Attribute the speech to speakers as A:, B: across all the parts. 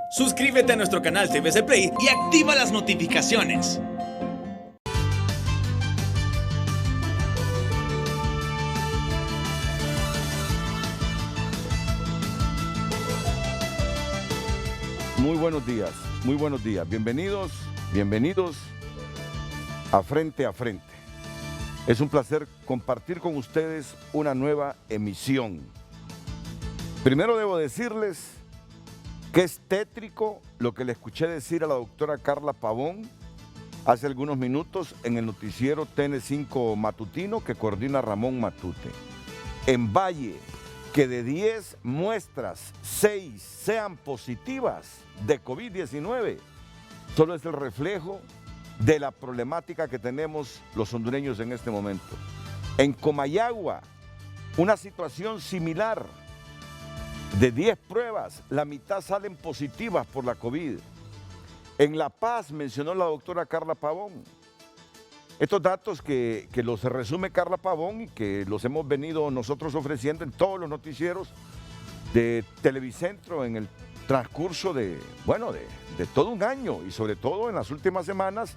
A: Suscríbete a nuestro canal TVC Play y activa las notificaciones.
B: Muy buenos días, muy buenos días. Bienvenidos a Frente a Frente. Es un placer compartir con ustedes una nueva emisión. Primero debo decirles que es tétrico lo que le escuché decir a la doctora Carla Pavón hace algunos minutos en el noticiero TN5 matutino que coordina Ramón Matute. En Valle, que de 10 muestras, 6 sean positivas de COVID-19, solo es el reflejo de la problemática que tenemos los hondureños en este momento. En Comayagua, una situación similar. De 10 pruebas, la mitad salen positivas por la COVID. En La Paz, mencionó la doctora Carla Pavón. Estos datos que los resume Carla Pavón y que los hemos venido nosotros ofreciendo en todos los noticieros de Televicentro en el transcurso de todo un año y sobre todo en las últimas semanas,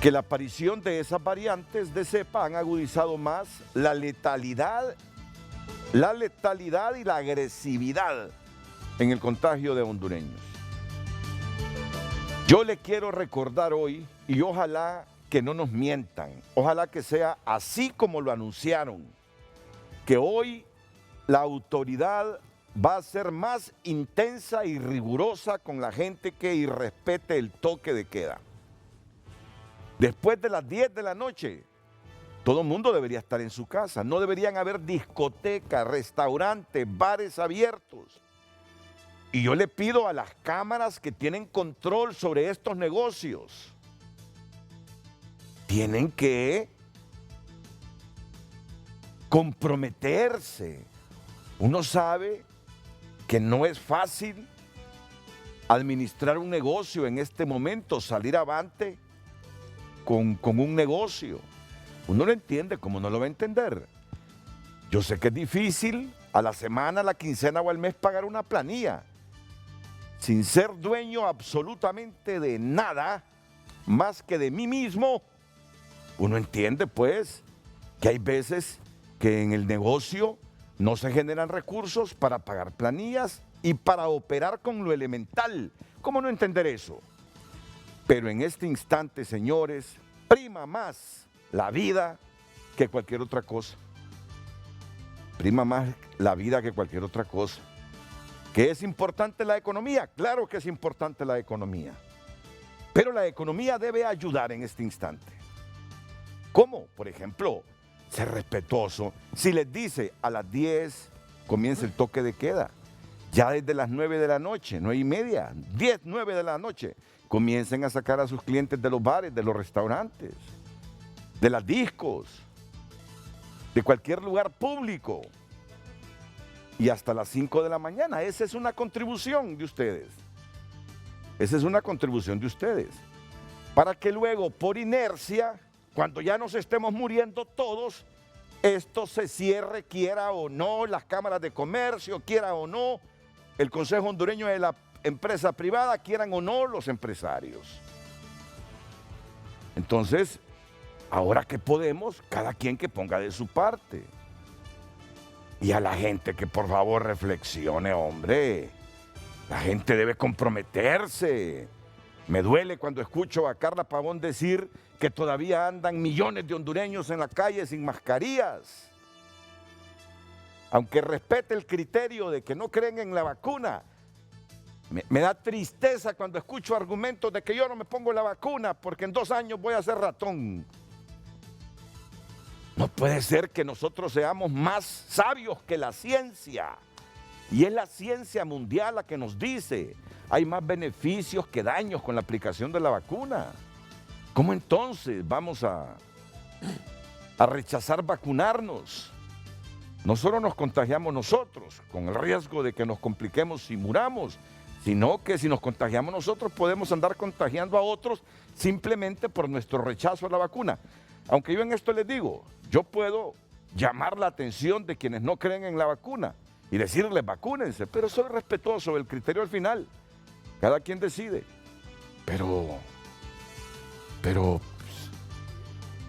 B: que la aparición de esas variantes de cepa han agudizado más la letalidad y la agresividad en el contagio de hondureños. Yo le quiero recordar hoy, y ojalá que no nos mientan, ojalá que sea así como lo anunciaron, que hoy la autoridad va a ser más intensa y rigurosa con la gente que irrespete el toque de queda. Después de las 10 de la noche, todo el mundo debería estar en su casa. No deberían haber discotecas, restaurantes, bares abiertos. Y yo le pido a las cámaras que tienen control sobre estos negocios, tienen que comprometerse. Uno sabe que no es fácil administrar un negocio en este momento, salir avante con un negocio. Uno lo entiende, como no lo va a entender. Yo sé que es difícil a la semana, a la quincena o al mes pagar una planilla, sin ser dueño absolutamente de nada, más que de mí mismo. Uno entiende, pues, que hay veces que en el negocio no se generan recursos para pagar planillas y para operar con lo elemental. ¿Cómo no entender eso? Pero en este instante, señores, prima más la vida que cualquier otra cosa. Prima más la vida que cualquier otra cosa. ¿Que es importante la economía? Claro que es importante la economía. Pero la economía debe ayudar en este instante. ¿Cómo? Por ejemplo, ser respetuoso. Si les dice a las 10 comienza el toque de queda, ya desde las 9 de la noche, 9:30, 10, 9 de la noche, comiencen a sacar a sus clientes de los bares, de los restaurantes, de las discos, de cualquier lugar público, y hasta las 5 de la mañana. Esa es una contribución de ustedes. Esa es una contribución de ustedes. Para que luego, por inercia, cuando ya nos estemos muriendo todos, esto se cierre, quiera o no, las cámaras de comercio, quiera o no, el Consejo Hondureño de la Empresa Privada, quieran o no los empresarios. Entonces, ahora que podemos, cada quien que ponga de su parte. Y a la gente que por favor reflexione, hombre. La gente debe comprometerse. Me duele cuando escucho a Carla Pavón decir que todavía andan millones de hondureños en la calle sin mascarillas. Aunque respete el criterio de que no creen en la vacuna, me da tristeza cuando escucho argumentos de que yo no me pongo la vacuna porque en 2 años voy a ser ratón. No puede ser que nosotros seamos más sabios que la ciencia. Y es la ciencia mundial la que nos dice, hay más beneficios que daños con la aplicación de la vacuna. ¿Cómo entonces vamos a rechazar vacunarnos? No solo nos contagiamos nosotros, con el riesgo de que nos compliquemos si muramos, sino que si nos contagiamos nosotros podemos andar contagiando a otros simplemente por nuestro rechazo a la vacuna. Aunque yo en esto les digo, yo puedo llamar la atención de quienes no creen en la vacuna y decirles vacúnense, pero soy respetuoso del criterio al final. Cada quien decide. Pero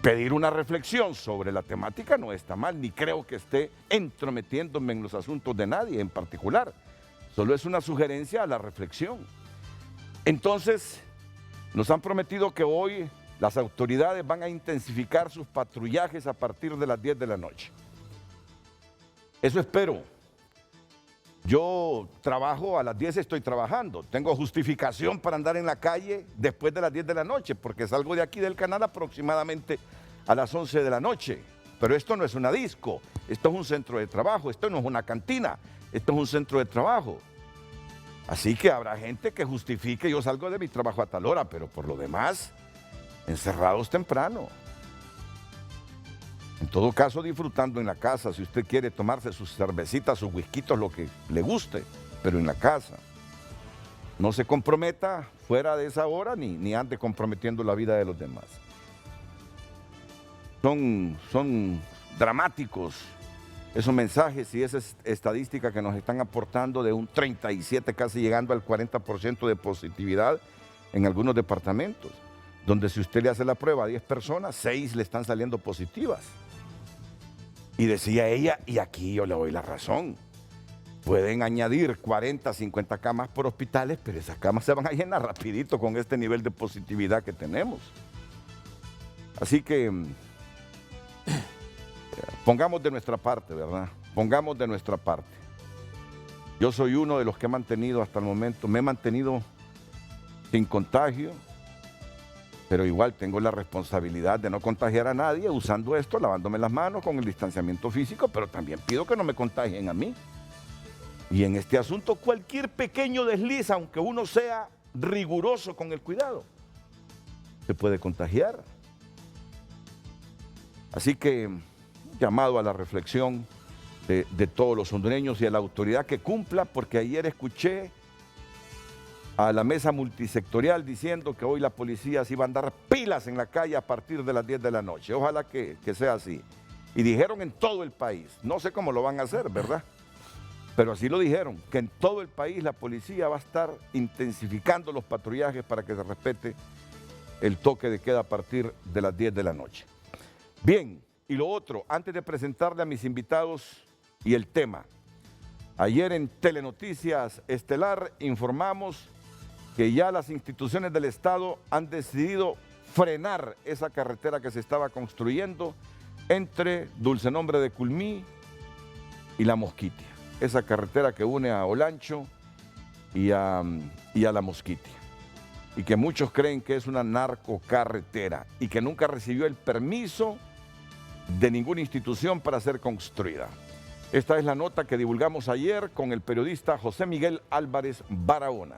B: pedir una reflexión sobre la temática no está mal, ni creo que esté entrometiéndome en los asuntos de nadie en particular. Solo es una sugerencia a la reflexión. Entonces, nos han prometido que hoy las autoridades van a intensificar sus patrullajes a partir de las 10 de la noche. Eso espero. Yo trabajo a las 10, estoy trabajando. Tengo justificación para andar en la calle después de las 10 de la noche, porque salgo de aquí del canal aproximadamente a las 11 de la noche. Pero esto no es una disco, esto es un centro de trabajo, esto no es una cantina, esto es un centro de trabajo. Así que habrá gente que justifique, yo salgo de mi trabajo a tal hora, pero por lo demás, encerrados temprano. En todo caso, disfrutando en la casa, si usted quiere tomarse sus cervecitas, sus whiskitos, lo que le guste, pero en la casa. No se comprometa fuera de esa hora ni ande comprometiendo la vida de los demás. Son dramáticos esos mensajes y esa estadística que nos están aportando de un 37, casi llegando al 40% de positividad en algunos departamentos, donde si usted le hace la prueba a 10 personas, 6 le están saliendo positivas. Y decía ella, y aquí yo le doy la razón, pueden añadir 40, 50 camas por hospitales, pero esas camas se van a llenar rapidito con este nivel de positividad que tenemos. Así que pongamos de nuestra parte, ¿verdad? Pongamos de nuestra parte. Yo soy uno de los que he mantenido hasta el momento, me he mantenido sin contagio, pero igual tengo la responsabilidad de no contagiar a nadie usando esto, lavándome las manos con el distanciamiento físico, pero también pido que no me contagien a mí. Y en este asunto, cualquier pequeño desliz, aunque uno sea riguroso con el cuidado, se puede contagiar. Así que, llamado a la reflexión de todos los hondureños y a la autoridad que cumpla, porque ayer escuché a la mesa multisectorial diciendo que hoy la policía se iba a andar pilas en la calle a partir de las 10 de la noche. Ojalá que sea así. Y dijeron en todo el país, no sé cómo lo van a hacer, ¿verdad? Pero así lo dijeron, que en todo el país la policía va a estar intensificando los patrullajes para que se respete el toque de queda a partir de las 10 de la noche. Bien, y lo otro, antes de presentarle a mis invitados y el tema, ayer en Telenoticias Estelar informamos que ya las instituciones del Estado han decidido frenar esa carretera que se estaba construyendo entre Dulce Nombre de Culmí y La Mosquitia. Esa carretera que une a Olancho y a La Mosquitia. Y que muchos creen que es una narcocarretera y que nunca recibió el permiso de ninguna institución para ser construida. Esta es la nota que divulgamos ayer con el periodista José Miguel Álvarez Barahona.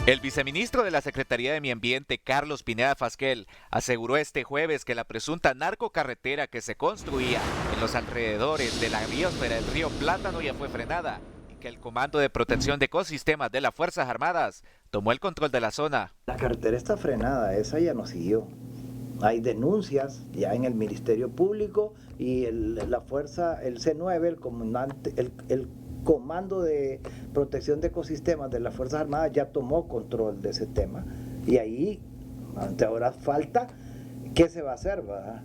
C: El viceministro de la Secretaría de Medio Ambiente, Carlos Pineda Fasquel, aseguró este jueves que la presunta narcocarretera que se construía en los alrededores de la biosfera del río Plátano ya fue frenada y que el Comando de Protección de Ecosistemas de las Fuerzas Armadas tomó el control de la zona.
D: La carretera está frenada, esa ya no siguió. Hay denuncias ya en el Ministerio Público y la fuerza, el C9, el Comando de Protección de Ecosistemas de las Fuerzas Armadas ya tomó control de ese tema. Y ahí, ahora falta, ¿qué se va a hacer, verdad?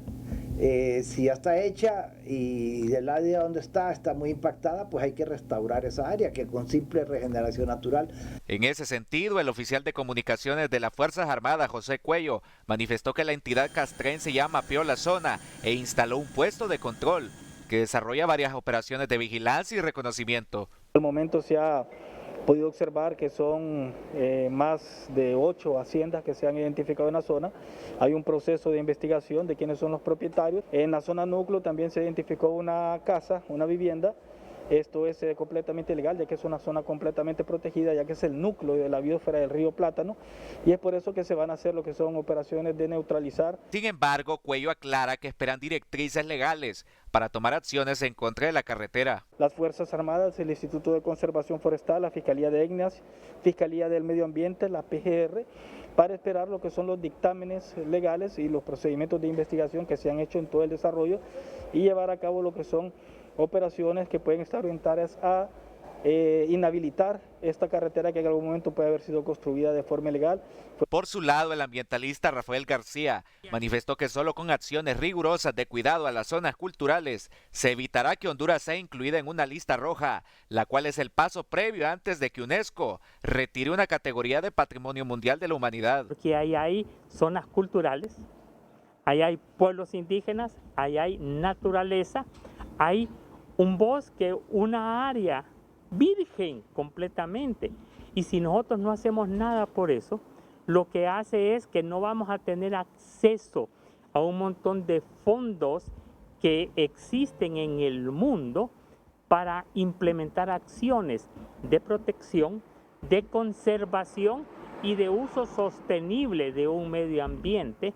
D: Si ya está hecha y del área donde está muy impactada, pues hay que restaurar esa área, que con simple regeneración natural.
C: En ese sentido, el oficial de comunicaciones de las Fuerzas Armadas, José Cuello, manifestó que la entidad castrense ya mapeó la zona e instaló un puesto de control que desarrolla varias operaciones de vigilancia y reconocimiento.
E: Al momento se ha podido observar que son más de 8 haciendas que se han identificado en la zona. Hay un proceso de investigación de quiénes son los propietarios. En la zona núcleo también se identificó una casa, una vivienda. Esto es completamente ilegal, ya que es una zona completamente protegida, ya que es el núcleo de la biosfera del río Plátano, y es por eso que se van a hacer lo que son operaciones de neutralizar.
C: Sin embargo, Cuello aclara que esperan directrices legales para tomar acciones en contra de la carretera.
E: Las Fuerzas Armadas, el Instituto de Conservación Forestal, la Fiscalía de Etnias, Fiscalía del Medio Ambiente, la PGR, para esperar lo que son los dictámenes legales y los procedimientos de investigación que se han hecho en todo el desarrollo y llevar a cabo lo que son operaciones que pueden estar orientadas a inhabilitar esta carretera que en algún momento puede haber sido construida de forma ilegal.
C: Por su lado, el ambientalista Rafael García manifestó que solo con acciones rigurosas de cuidado a las zonas culturales se evitará que Honduras sea incluida en una lista roja, la cual es el paso previo antes de que UNESCO retire una categoría de Patrimonio Mundial de la Humanidad.
F: Porque ahí hay zonas culturales, ahí hay pueblos indígenas, ahí hay naturaleza, hay un bosque, una área virgen completamente. Y si nosotros no hacemos nada por eso, lo que hace es que no vamos a tener acceso a un montón de fondos que existen en el mundo para implementar acciones de protección, de conservación y de uso sostenible de un medio ambiente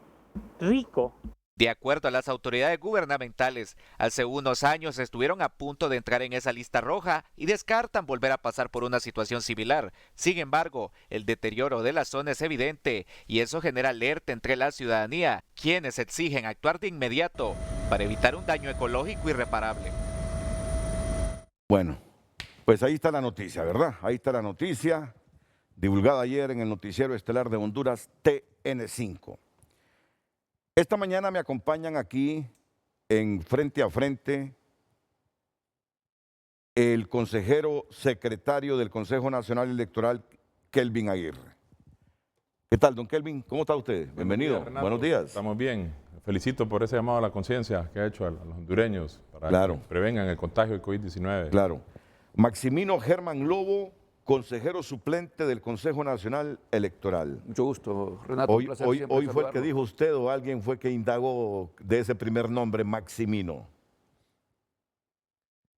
F: rico.
C: De acuerdo a las autoridades gubernamentales, hace unos años estuvieron a punto de entrar en esa lista roja y descartan volver a pasar por una situación similar. Sin embargo, el deterioro de la zona es evidente y eso genera alerta entre la ciudadanía, quienes exigen actuar de inmediato para evitar un daño ecológico irreparable.
B: Bueno, pues ahí está la noticia, ¿verdad? Ahí está la noticia, divulgada ayer en el noticiero estelar de Honduras, TN5. Esta mañana me acompañan aquí en Frente a Frente el consejero secretario del Consejo Nacional Electoral, Kelvin Aguirre. ¿Qué tal, don Kelvin? ¿Cómo está usted? Bienvenido. Buenos días.
G: Estamos bien. Felicito por ese llamado a la conciencia que ha hecho a los hondureños para que prevengan el contagio del COVID-19.
B: Claro. Maximino Germán Lobo, consejero suplente del Consejo Nacional Electoral.
H: Mucho gusto, Renato.
B: Hoy fue el que dijo usted o alguien fue que indagó de ese primer nombre, Maximino.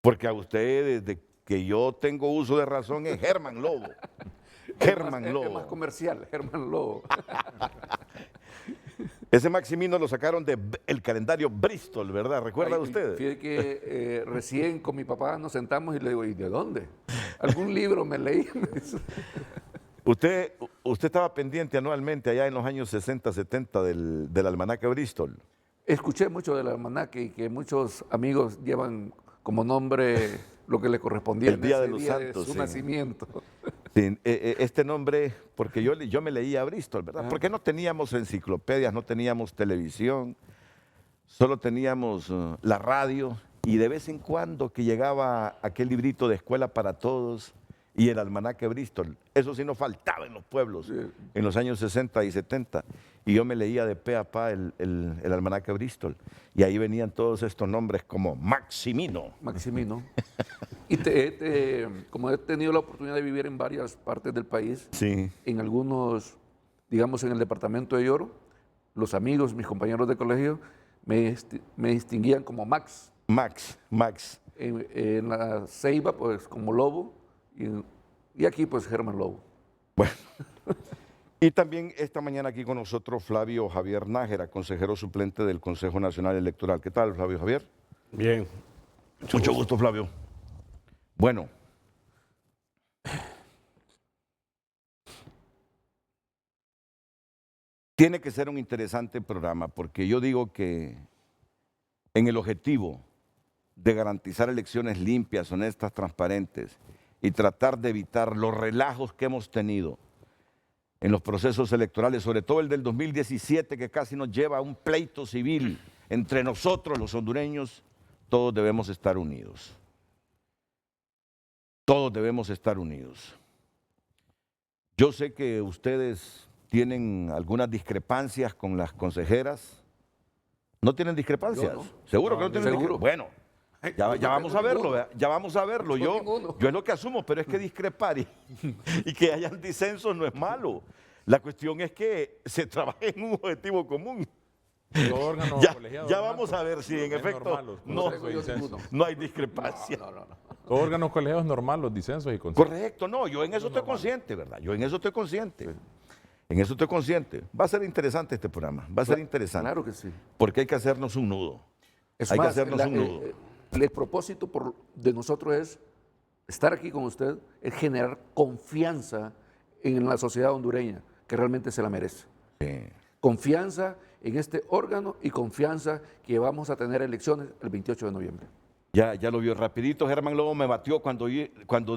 B: Porque a usted, desde que yo tengo uso de razón, es Germán Lobo. Germán Lobo.
H: Es más comercial, Germán Lobo.
B: Ese Maximino lo sacaron del calendario Bristol, ¿verdad? ¿Recuerda usted?
H: Fíjate que recién con mi papá nos sentamos y le digo, ¿y de dónde? ¿Algún libro me leí?
B: Usted estaba pendiente anualmente allá en los años 60, 70 del almanaque Bristol.
H: Escuché mucho del almanaque y que muchos amigos llevan como nombre lo que le correspondía
B: el Día de los Santos,
H: de su nacimiento.
B: Sí, este nombre, porque yo me leía Bristol, ¿verdad? Porque no teníamos enciclopedias, no teníamos televisión, solo teníamos la radio y de vez en cuando que llegaba aquel librito de Escuela para Todos y el almanaque Bristol. Eso sí no faltaba en los pueblos en los años 60 y 70. Y yo me leía de pe a pa el almanaque Bristol. Y ahí venían todos estos nombres como Maximino.
H: Maximino. Y como he tenido la oportunidad de vivir en varias partes del país,
B: sí,
H: en algunos, digamos en el departamento de Lloro, los amigos, mis compañeros de colegio, me distinguían como Max.
B: Max.
H: En la Ceiba, pues como Lobo. Y aquí, pues, Germán Lobo.
B: Bueno, y también esta mañana aquí con nosotros Flavio Javier Nájera, consejero suplente del Consejo Nacional Electoral. ¿Qué tal, Flavio Javier?
I: Bien.
B: Mucho gusto, Flavio. Bueno, tiene que ser un interesante programa porque yo digo que en el objetivo de garantizar elecciones limpias, honestas, transparentes, y tratar de evitar los relajos que hemos tenido en los procesos electorales, sobre todo el del 2017, que casi nos lleva a un pleito civil entre nosotros, los hondureños, todos debemos estar unidos. Todos debemos estar unidos. Yo sé que ustedes tienen algunas discrepancias con las consejeras. ¿No tienen discrepancias?
H: No.
B: ¿Seguro que no tienen
H: seguro.
B: discrepancias? Bueno. Ya vamos a verlo, ¿verdad? Ya vamos a verlo. Yo es lo que asumo, pero es que discrepar y que hayan disensos no es malo. La cuestión es que se trabaje en un objetivo común. Ya vamos a ver si en efecto no hay discrepancia.
G: Todo órgano colegiado es normal, los disensos y consensos.
B: Correcto, no, yo en eso estoy consciente, ¿verdad? Yo en eso estoy consciente. En eso estoy consciente. Va a ser interesante este programa, va a ser interesante.
H: Claro que sí.
B: Porque hay que hacernos un nudo. Hay que hacernos un nudo.
H: El propósito de nosotros es estar aquí con usted, es generar confianza en la sociedad hondureña, que realmente se la merece.
B: Sí.
H: Confianza en este órgano y confianza que vamos a tener elecciones el 28 de noviembre.
B: Ya lo vio rapidito. Germán Lobo me batió cuando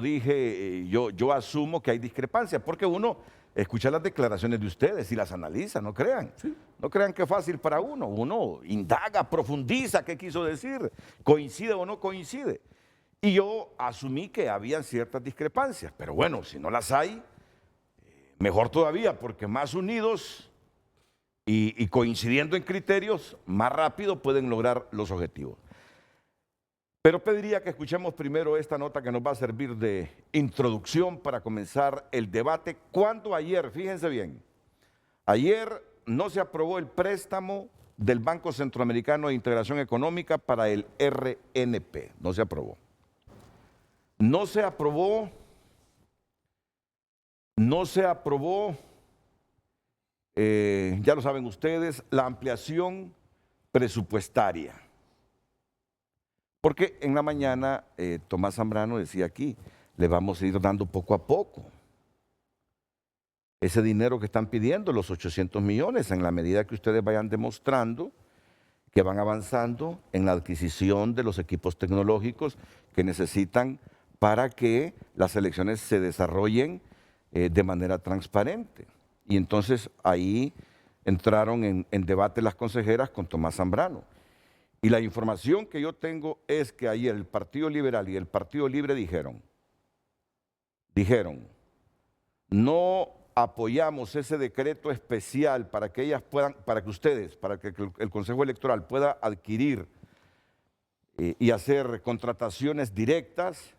B: dije, yo asumo que hay discrepancias, porque uno escucha las declaraciones de ustedes y las analiza, no crean. Sí. No crean que es fácil para uno. Uno indaga, profundiza qué quiso decir, coincide o no coincide. Y yo asumí que habían ciertas discrepancias, pero bueno, si no las hay, mejor todavía, porque más unidos y coincidiendo en criterios, más rápido pueden lograr los objetivos. Pero pediría que escuchemos primero esta nota que nos va a servir de introducción para comenzar el debate. Cuando ayer, fíjense bien, ayer no se aprobó el préstamo del Banco Centroamericano de Integración Económica para el RNP, no se aprobó. No se aprobó, ya lo saben ustedes, la ampliación presupuestaria. Porque en la mañana Tomás Zambrano decía aquí, le vamos a ir dando poco a poco ese dinero que están pidiendo, los 800 millones, en la medida que ustedes vayan demostrando que van avanzando en la adquisición de los equipos tecnológicos que necesitan para que las elecciones se desarrollen de manera transparente. Y entonces ahí entraron en debate las consejeras con Tomás Zambrano. Y la información que yo tengo es que ayer el Partido Liberal y el Partido Libre dijeron, no apoyamos ese decreto especial para que ellas puedan, para que el Consejo Electoral pueda adquirir y hacer contrataciones directas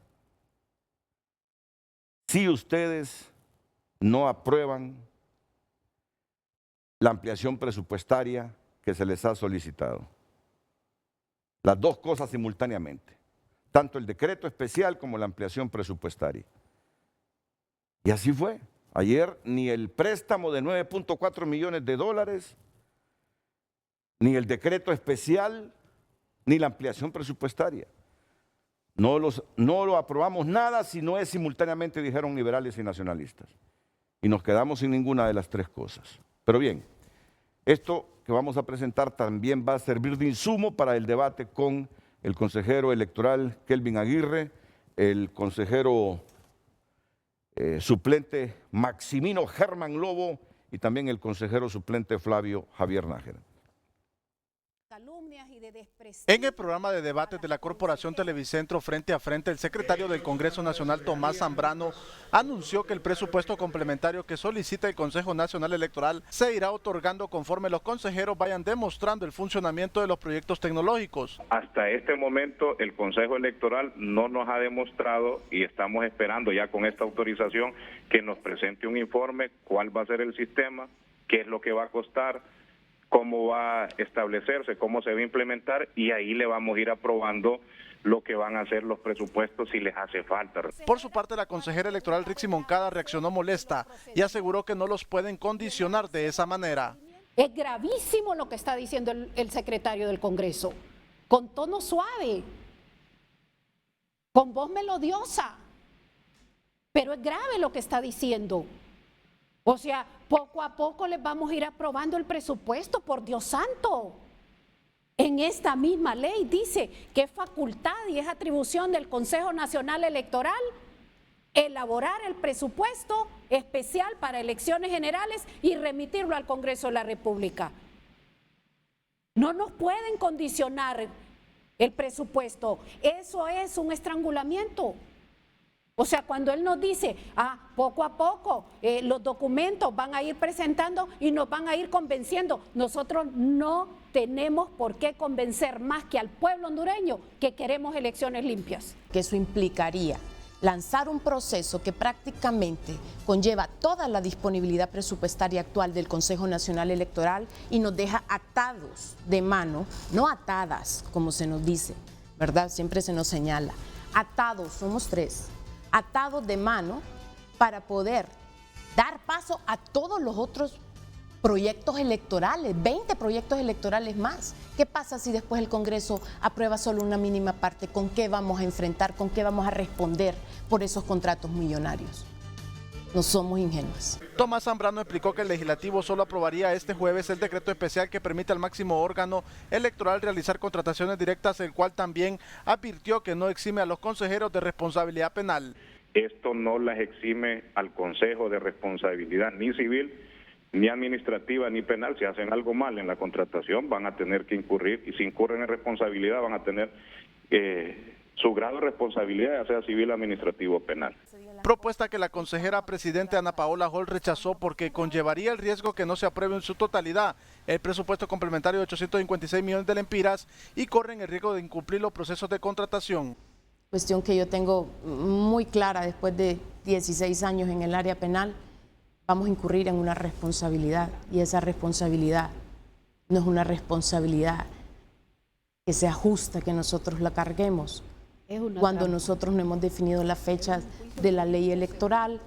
B: si ustedes no aprueban la ampliación presupuestaria que se les ha solicitado. Las dos cosas simultáneamente, tanto el decreto especial como la ampliación presupuestaria. Y así fue. Ayer ni el préstamo de 9.4 millones de dólares, ni el decreto especial, ni la ampliación presupuestaria. No lo aprobamos nada si no es simultáneamente, dijeron liberales y nacionalistas. Y nos quedamos sin ninguna de las tres cosas. Pero bien, esto que vamos a presentar también va a servir de insumo para el debate con el consejero electoral Kelvin Aguirre, el consejero suplente Maximino Germán Lobo y también el consejero suplente Flavio Javier Nájera.
I: En el programa de debates de la Corporación Televicentro Frente a Frente, el secretario del Congreso Nacional, Tomás Zambrano, anunció que el presupuesto complementario que solicita el Consejo Nacional Electoral se irá otorgando conforme los consejeros vayan demostrando el funcionamiento de los proyectos tecnológicos.
J: Hasta este momento el Consejo Electoral no nos ha demostrado y estamos esperando ya con esta autorización que nos presente un informe, cuál va a ser el sistema, qué es lo que va a costar, cómo va a establecerse, cómo se va a implementar, y ahí le vamos a ir aprobando lo que van a hacer los presupuestos si les hace falta.
I: Por su parte, la consejera electoral Rixi Moncada reaccionó molesta y aseguró que no los pueden condicionar de esa manera.
K: Es gravísimo lo que está diciendo el secretario del Congreso, con tono suave, con voz melodiosa, pero es grave lo que está diciendo. O sea, poco a poco les vamos a ir aprobando el presupuesto, por Dios santo. En esta misma ley dice que es facultad y es atribución del Consejo Nacional Electoral elaborar el presupuesto especial para elecciones generales y remitirlo al Congreso de la República. No nos pueden condicionar el presupuesto, eso es un estrangulamiento. O sea, cuando él nos dice, poco a poco los documentos van a ir presentando y nos van a ir convenciendo, nosotros no tenemos por qué convencer más que al pueblo hondureño que queremos elecciones limpias.
L: Que eso implicaría lanzar un proceso que prácticamente conlleva toda la disponibilidad presupuestaria actual del Consejo Nacional Electoral y nos deja atados de mano, no atadas como se nos dice, ¿verdad? Siempre se nos señala, atados, somos tres. Atados de mano para poder dar paso a todos los otros proyectos electorales, 20 proyectos electorales más. ¿Qué pasa si después el Congreso aprueba solo una mínima parte? ¿Con qué vamos a enfrentar? ¿Con qué vamos a responder por esos contratos millonarios? No somos ingenuos.
I: Tomás Zambrano explicó que el legislativo solo aprobaría este jueves el decreto especial que permite al máximo órgano electoral realizar contrataciones directas, el cual también advirtió que no exime a los consejeros de responsabilidad penal.
J: Esto no las exime al Consejo de responsabilidad ni civil, ni administrativa, ni penal. Si hacen algo mal en la contratación van a tener que incurrir, y si incurren en responsabilidad van a tener su grado de responsabilidad, ya sea civil, administrativo o penal.
I: Propuesta que la consejera presidente Ana Paola Hall rechazó porque conllevaría el riesgo que no se apruebe en su totalidad el presupuesto complementario de 856 millones de lempiras y corren el riesgo de incumplir los procesos de contratación.
L: Cuestión que yo tengo muy clara después de 16 años en el área penal, vamos a incurrir en una responsabilidad y esa responsabilidad no es una responsabilidad que sea justa que nosotros la carguemos. Cuando nosotros no hemos definido las fechas de la ley electoral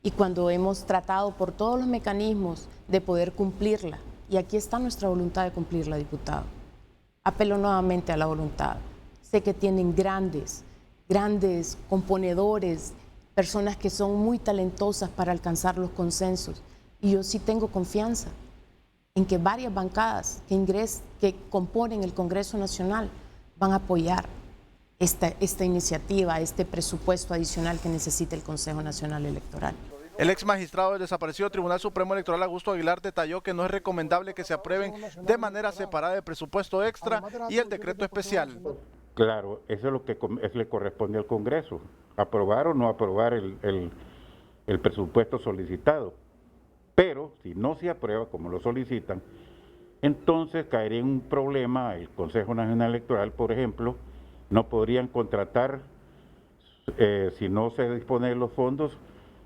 L: y cuando hemos tratado por todos los mecanismos de poder cumplirla. Y aquí está nuestra voluntad de cumplirla, diputado. Apelo nuevamente a la voluntad. Sé que tienen grandes componedores, personas que son muy talentosas para alcanzar los consensos. Y yo sí tengo confianza en que varias bancadas que componen el Congreso Nacional van a apoyar esta iniciativa, este presupuesto adicional que necesita el Consejo Nacional Electoral.
I: El ex magistrado del desaparecido Tribunal Supremo Electoral, Augusto Aguilar, detalló que no es recomendable que se aprueben de manera separada el presupuesto extra y el decreto especial.
M: Claro, eso es lo que le corresponde al Congreso, aprobar o no aprobar el presupuesto solicitado. Pero si no se aprueba como lo solicitan, entonces caería en un problema el Consejo Nacional Electoral, por ejemplo. No podrían contratar, si no se disponen los fondos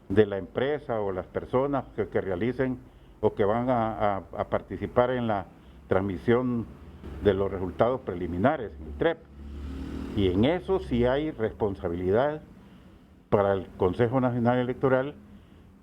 M: de la empresa o las personas que realicen o que van a participar en la transmisión de los resultados preliminares, el TREP. Y en eso sí hay responsabilidad para el Consejo Nacional Electoral,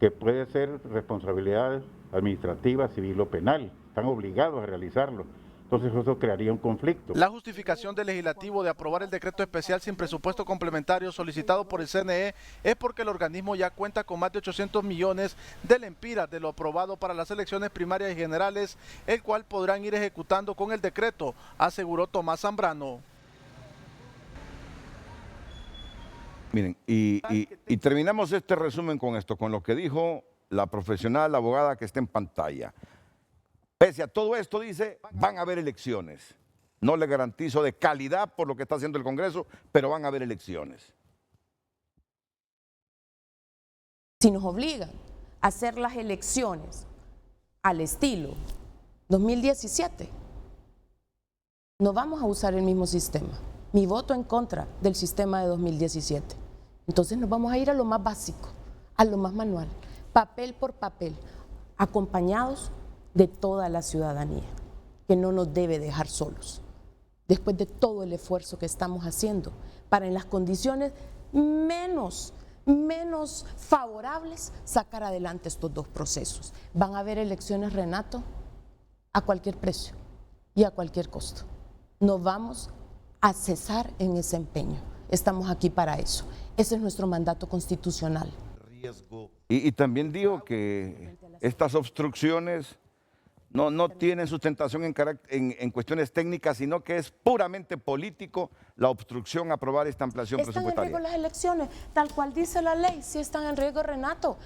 M: que puede ser responsabilidad administrativa, civil o penal. Están obligados a realizarlo. Entonces eso crearía un conflicto.
I: La justificación del legislativo de aprobar el decreto especial sin presupuesto complementario solicitado por el CNE es porque el organismo ya cuenta con más de 800 millones de lempiras de lo aprobado para las elecciones primarias y generales, el cual podrán ir ejecutando con el decreto, aseguró Tomás Zambrano.
B: Miren, y terminamos este resumen con esto, con lo que dijo la profesional abogada que está en pantalla. Pese a todo esto, dice, van a haber elecciones. No le garantizo de calidad por lo que está haciendo el Congreso, pero van a haber elecciones.
L: Si nos obligan a hacer las elecciones al estilo 2017, no vamos a usar el mismo sistema. Mi voto en contra del sistema de 2017. Entonces nos vamos a ir a lo más básico, a lo más manual, papel por papel, acompañados de toda la ciudadanía, que no nos debe dejar solos, después de todo el esfuerzo que estamos haciendo para en las condiciones menos favorables sacar adelante estos dos procesos. Van a haber elecciones, Renato, a cualquier precio y a cualquier costo. No vamos a cesar en ese empeño. Estamos aquí para eso. Ese es nuestro mandato constitucional.
B: Y también dijo que estas obstrucciones no tienen sustentación en cuestiones técnicas, sino que es puramente político la obstrucción a aprobar esta ampliación presupuestaria.
L: Están en riesgo las elecciones, tal cual dice la ley, sí están en riesgo, Renato.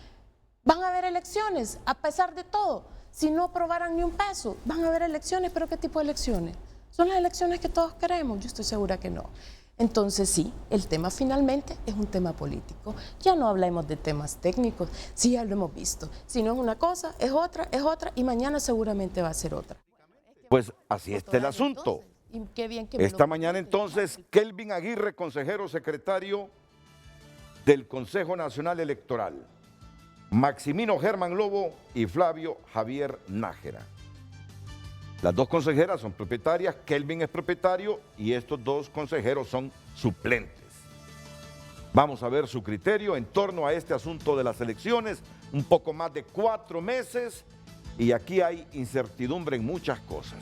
L: Van a haber elecciones, a pesar de todo. Si no aprobaran ni un peso, van a haber elecciones, pero ¿qué tipo de elecciones? ¿Son las elecciones que todos queremos? Yo estoy segura que no. Entonces sí, el tema finalmente es un tema político. Ya no hablemos de temas técnicos, sí, ya lo hemos visto. Si no es una cosa, es otra y mañana seguramente va a ser otra.
B: Pues así está el asunto.
L: Y qué bien que
B: esta mañana entonces, Kelvin Aguirre, consejero secretario del Consejo Nacional Electoral, Maximino Germán Lobo y Flavio Javier Nájera. Las dos consejeras son propietarias, Kelvin es propietario y estos dos consejeros son suplentes. Vamos a ver su criterio en torno a este asunto de las elecciones, un poco más de 4 meses y aquí hay incertidumbre en muchas cosas.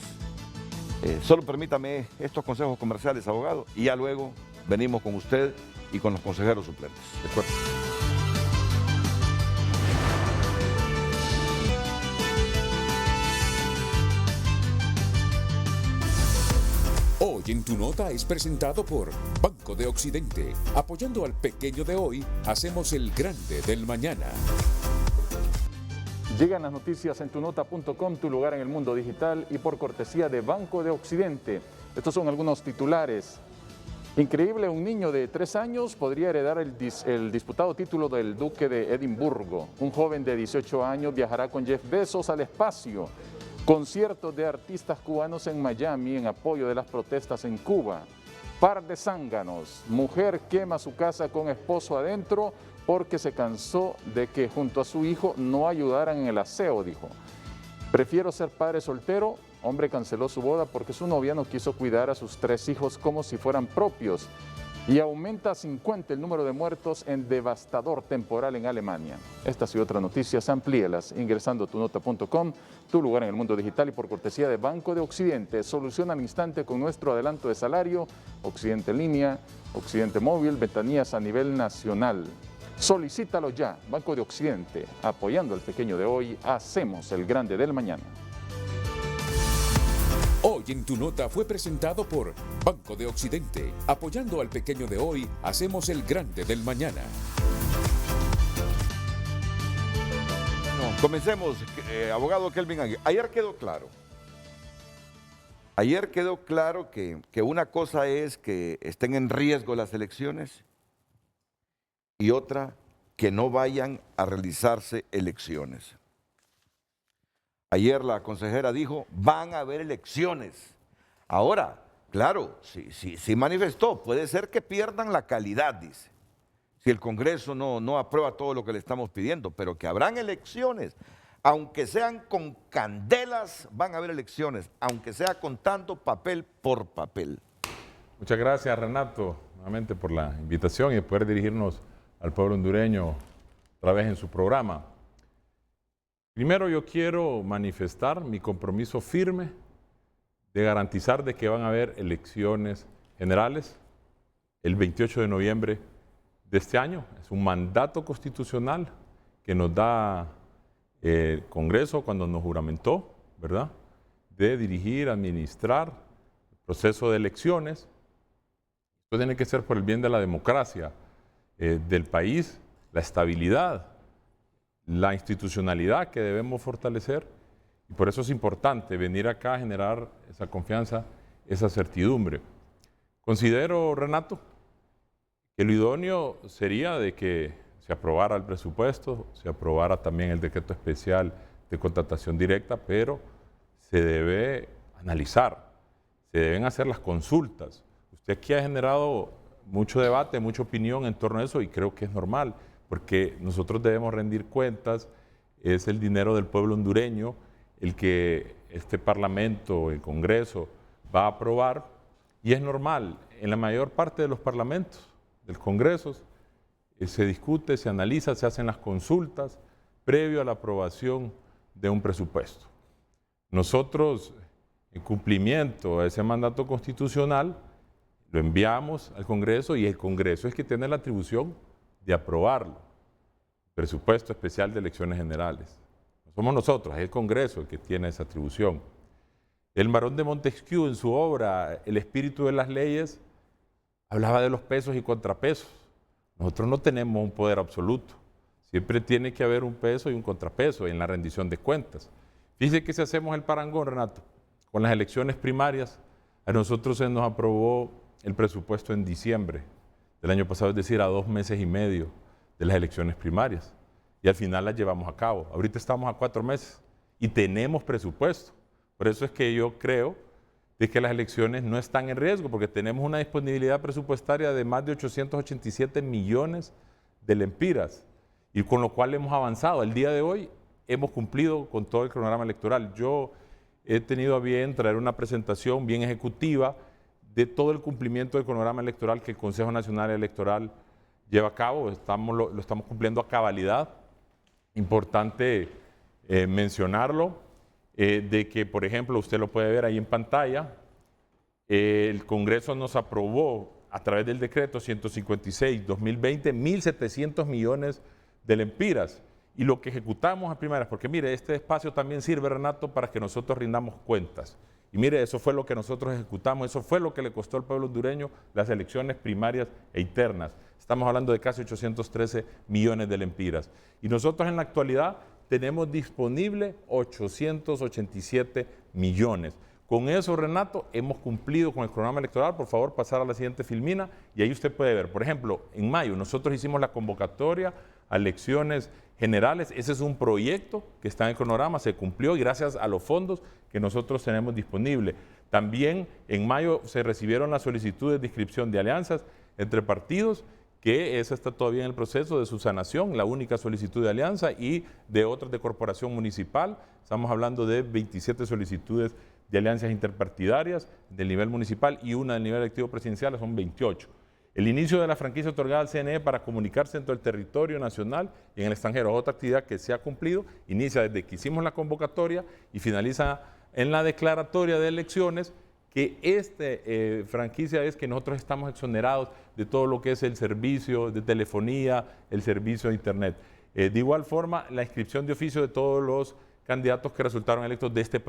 B: Solo permítame estos consejos comerciales, abogado, y ya luego venimos con usted y con los consejeros suplentes. ¿De acuerdo?
N: Hoy en tu nota es presentado por Banco de Occidente. Apoyando al pequeño de hoy, hacemos el grande del mañana.
O: Llegan las noticias en tunota.com, tu lugar en el mundo digital, y por cortesía de Banco de Occidente. Estos son algunos titulares. Increíble, un niño de 3 años podría heredar el disputado título del Duque de Edimburgo. Un joven de 18 años viajará con Jeff Bezos al espacio. Conciertos de artistas cubanos en Miami en apoyo de las protestas en Cuba. Par de zánganos. Mujer quema su casa con esposo adentro porque se cansó de que junto a su hijo no ayudaran en el aseo, dijo. Prefiero ser padre soltero. Hombre canceló su boda porque su novia no quiso cuidar a sus 3 hijos como si fueran propios. Y aumenta a 50 el número de muertos en devastador temporal en Alemania. Estas y otras noticias, amplíelas ingresando a tunota.com, tu lugar en el mundo digital, y por cortesía de Banco de Occidente. Soluciona al instante con nuestro adelanto de salario, Occidente en línea, Occidente móvil, ventanillas a nivel nacional. Solicítalo ya, Banco de Occidente, apoyando al pequeño de hoy, hacemos el grande del mañana.
N: Hoy en tu nota fue presentado por Banco de Occidente. Apoyando al pequeño de hoy, hacemos el grande del mañana.
B: Comencemos, abogado Kelvin Aguirre. Ayer quedó claro que una cosa es que estén en riesgo las elecciones y otra que no vayan a realizarse elecciones. Ayer la consejera dijo, van a haber elecciones. Ahora, claro, sí manifestó, puede ser que pierdan la calidad, dice, si el Congreso no aprueba todo lo que le estamos pidiendo, pero que habrán elecciones, aunque sean con candelas, van a haber elecciones, aunque sea contando papel por papel.
G: Muchas gracias, Renato, nuevamente por la invitación y de poder dirigirnos al pueblo hondureño otra vez en su programa. Primero, yo quiero manifestar mi compromiso firme de garantizar de que van a haber elecciones generales el 28 de noviembre de este año. Es un mandato constitucional que nos da el Congreso cuando nos juramentó, ¿verdad?, de dirigir, administrar el proceso de elecciones. Esto tiene que ser por el bien de la democracia del país, la estabilidad, la institucionalidad que debemos fortalecer, y por eso es importante venir acá a generar esa confianza, esa certidumbre. Considero, Renato, que lo idóneo sería de que se aprobara el presupuesto, se aprobara también el decreto especial de contratación directa, pero se debe analizar, se deben hacer las consultas. Usted aquí ha generado mucho debate, mucha opinión en torno a eso, y creo que es normal, porque nosotros debemos rendir cuentas, es el dinero del pueblo hondureño el que este Parlamento, el Congreso, va a aprobar, y es normal, en la mayor parte de los parlamentos, del Congreso, se discute, se analiza, se hacen las consultas previo a la aprobación de un presupuesto. Nosotros, en cumplimiento a ese mandato constitucional, lo enviamos al Congreso y el Congreso es que tiene la atribución de aprobarlo. Presupuesto especial de elecciones generales. No somos nosotros, es el Congreso el que tiene esa atribución. El Barón de Montesquieu, en su obra El espíritu de las leyes, hablaba de los pesos y contrapesos. Nosotros no tenemos un poder absoluto. Siempre tiene que haber un peso y un contrapeso en la rendición de cuentas. Fíjese que si hacemos el parangón, Renato, con las elecciones primarias, a nosotros se nos aprobó el presupuesto en diciembre del año pasado, es decir, a 2 meses y medio de las elecciones primarias, y al final las llevamos a cabo. Ahorita estamos a 4 meses y tenemos presupuesto. Por eso es que yo creo de que las elecciones no están en riesgo, porque tenemos una disponibilidad presupuestaria de más de 887 millones de lempiras, y con lo cual hemos avanzado. El día de hoy hemos cumplido con todo el cronograma electoral. Yo he tenido a bien traer una presentación bien ejecutiva de todo el cumplimiento del cronograma electoral que el Consejo Nacional Electoral lleva a cabo. Lo estamos cumpliendo a cabalidad. Importante mencionarlo, de que, por ejemplo, usted lo puede ver ahí en pantalla, el Congreso nos aprobó a través del decreto 156-2020 1.700 millones de lempiras. Y lo que ejecutamos a primeras, porque mire, este espacio también sirve, Renato, para que nosotros rindamos cuentas. Y mire, eso fue lo que nosotros ejecutamos, eso fue lo que le costó al pueblo hondureño las elecciones primarias e internas. Estamos hablando de casi 813 millones de lempiras. Y nosotros en la actualidad tenemos disponible 887 millones. Con eso, Renato, hemos cumplido con el programa electoral. Por favor, pasar a la siguiente filmina y ahí usted puede ver. Por ejemplo, en mayo nosotros hicimos la convocatoria a elecciones generales. Ese es un proyecto que está en el cronograma, se cumplió y gracias a los fondos que nosotros tenemos disponibles. También en mayo se recibieron las solicitudes de inscripción de alianzas entre partidos, que esa está todavía en el proceso de subsanación, la única solicitud de alianza, y de otras de corporación municipal. Estamos hablando de 27 solicitudes de alianzas interpartidarias del nivel municipal y una del nivel electivo presidencial, son 28. El inicio de la franquicia otorgada al CNE para comunicarse dentro del territorio nacional y en el extranjero, otra actividad que se ha cumplido, inicia desde que hicimos la convocatoria y finaliza en la declaratoria de elecciones, que esta franquicia es que nosotros estamos exonerados de todo lo que es el servicio de telefonía, el servicio de internet. De igual forma, la inscripción de oficio de todos los candidatos que resultaron electos de este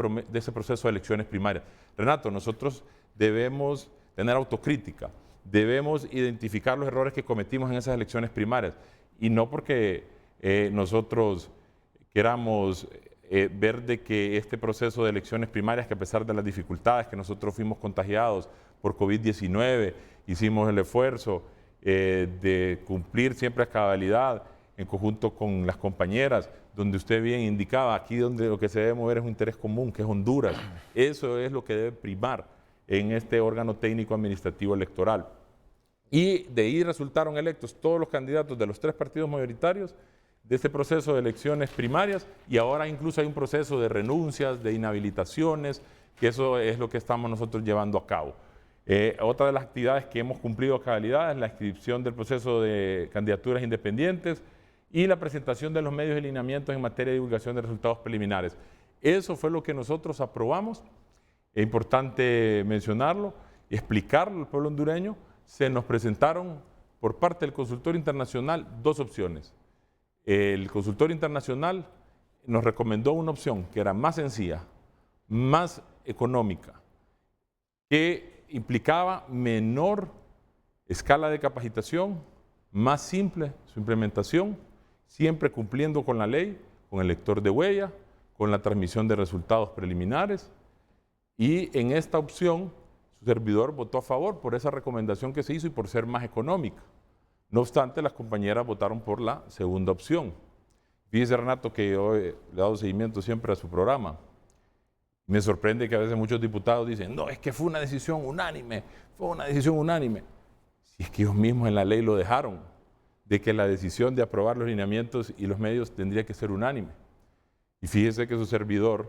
G: proceso de elecciones primarias. Renato, nosotros debemos tener autocrítica, debemos identificar los errores que cometimos en esas elecciones primarias y no porque nosotros queramos ver de que este proceso de elecciones primarias, que a pesar de las dificultades que nosotros fuimos contagiados por COVID-19, hicimos el esfuerzo de cumplir siempre a cabalidad en conjunto con las compañeras, donde usted bien indicaba, aquí donde lo que se debe mover es un interés común, que es Honduras. Eso es lo que debe primar en este órgano técnico administrativo electoral. Y de ahí resultaron electos todos los candidatos de los 3 partidos mayoritarios de este proceso de elecciones primarias, y ahora incluso hay un proceso de renuncias, de inhabilitaciones, que eso es lo que estamos nosotros llevando a cabo. Otra de las actividades que hemos cumplido a cabalidad es la inscripción del proceso de candidaturas independientes y la presentación de los medios y lineamientos en materia de divulgación de resultados preliminares. Eso fue lo que nosotros aprobamos. Es importante mencionarlo y explicarlo al pueblo hondureño. Se nos presentaron por parte del consultor internacional 2 opciones. El consultor internacional nos recomendó una opción que era más sencilla, más económica, que implicaba menor escala de capacitación, más simple su implementación, siempre cumpliendo con la ley, con el lector de huella, con la transmisión de resultados preliminares. Y en esta opción, su servidor votó a favor por esa recomendación que se hizo y por ser más económica. No obstante, las compañeras votaron por la segunda opción. Fíjese, Renato, que yo le he dado seguimiento siempre a su programa. Me sorprende que a veces muchos diputados dicen, no, es que fue una decisión unánime, fue una decisión unánime. Si es que ellos mismos en la ley lo dejaron, de que la decisión de aprobar los lineamientos y los medios tendría que ser unánime. Y fíjese que su servidor,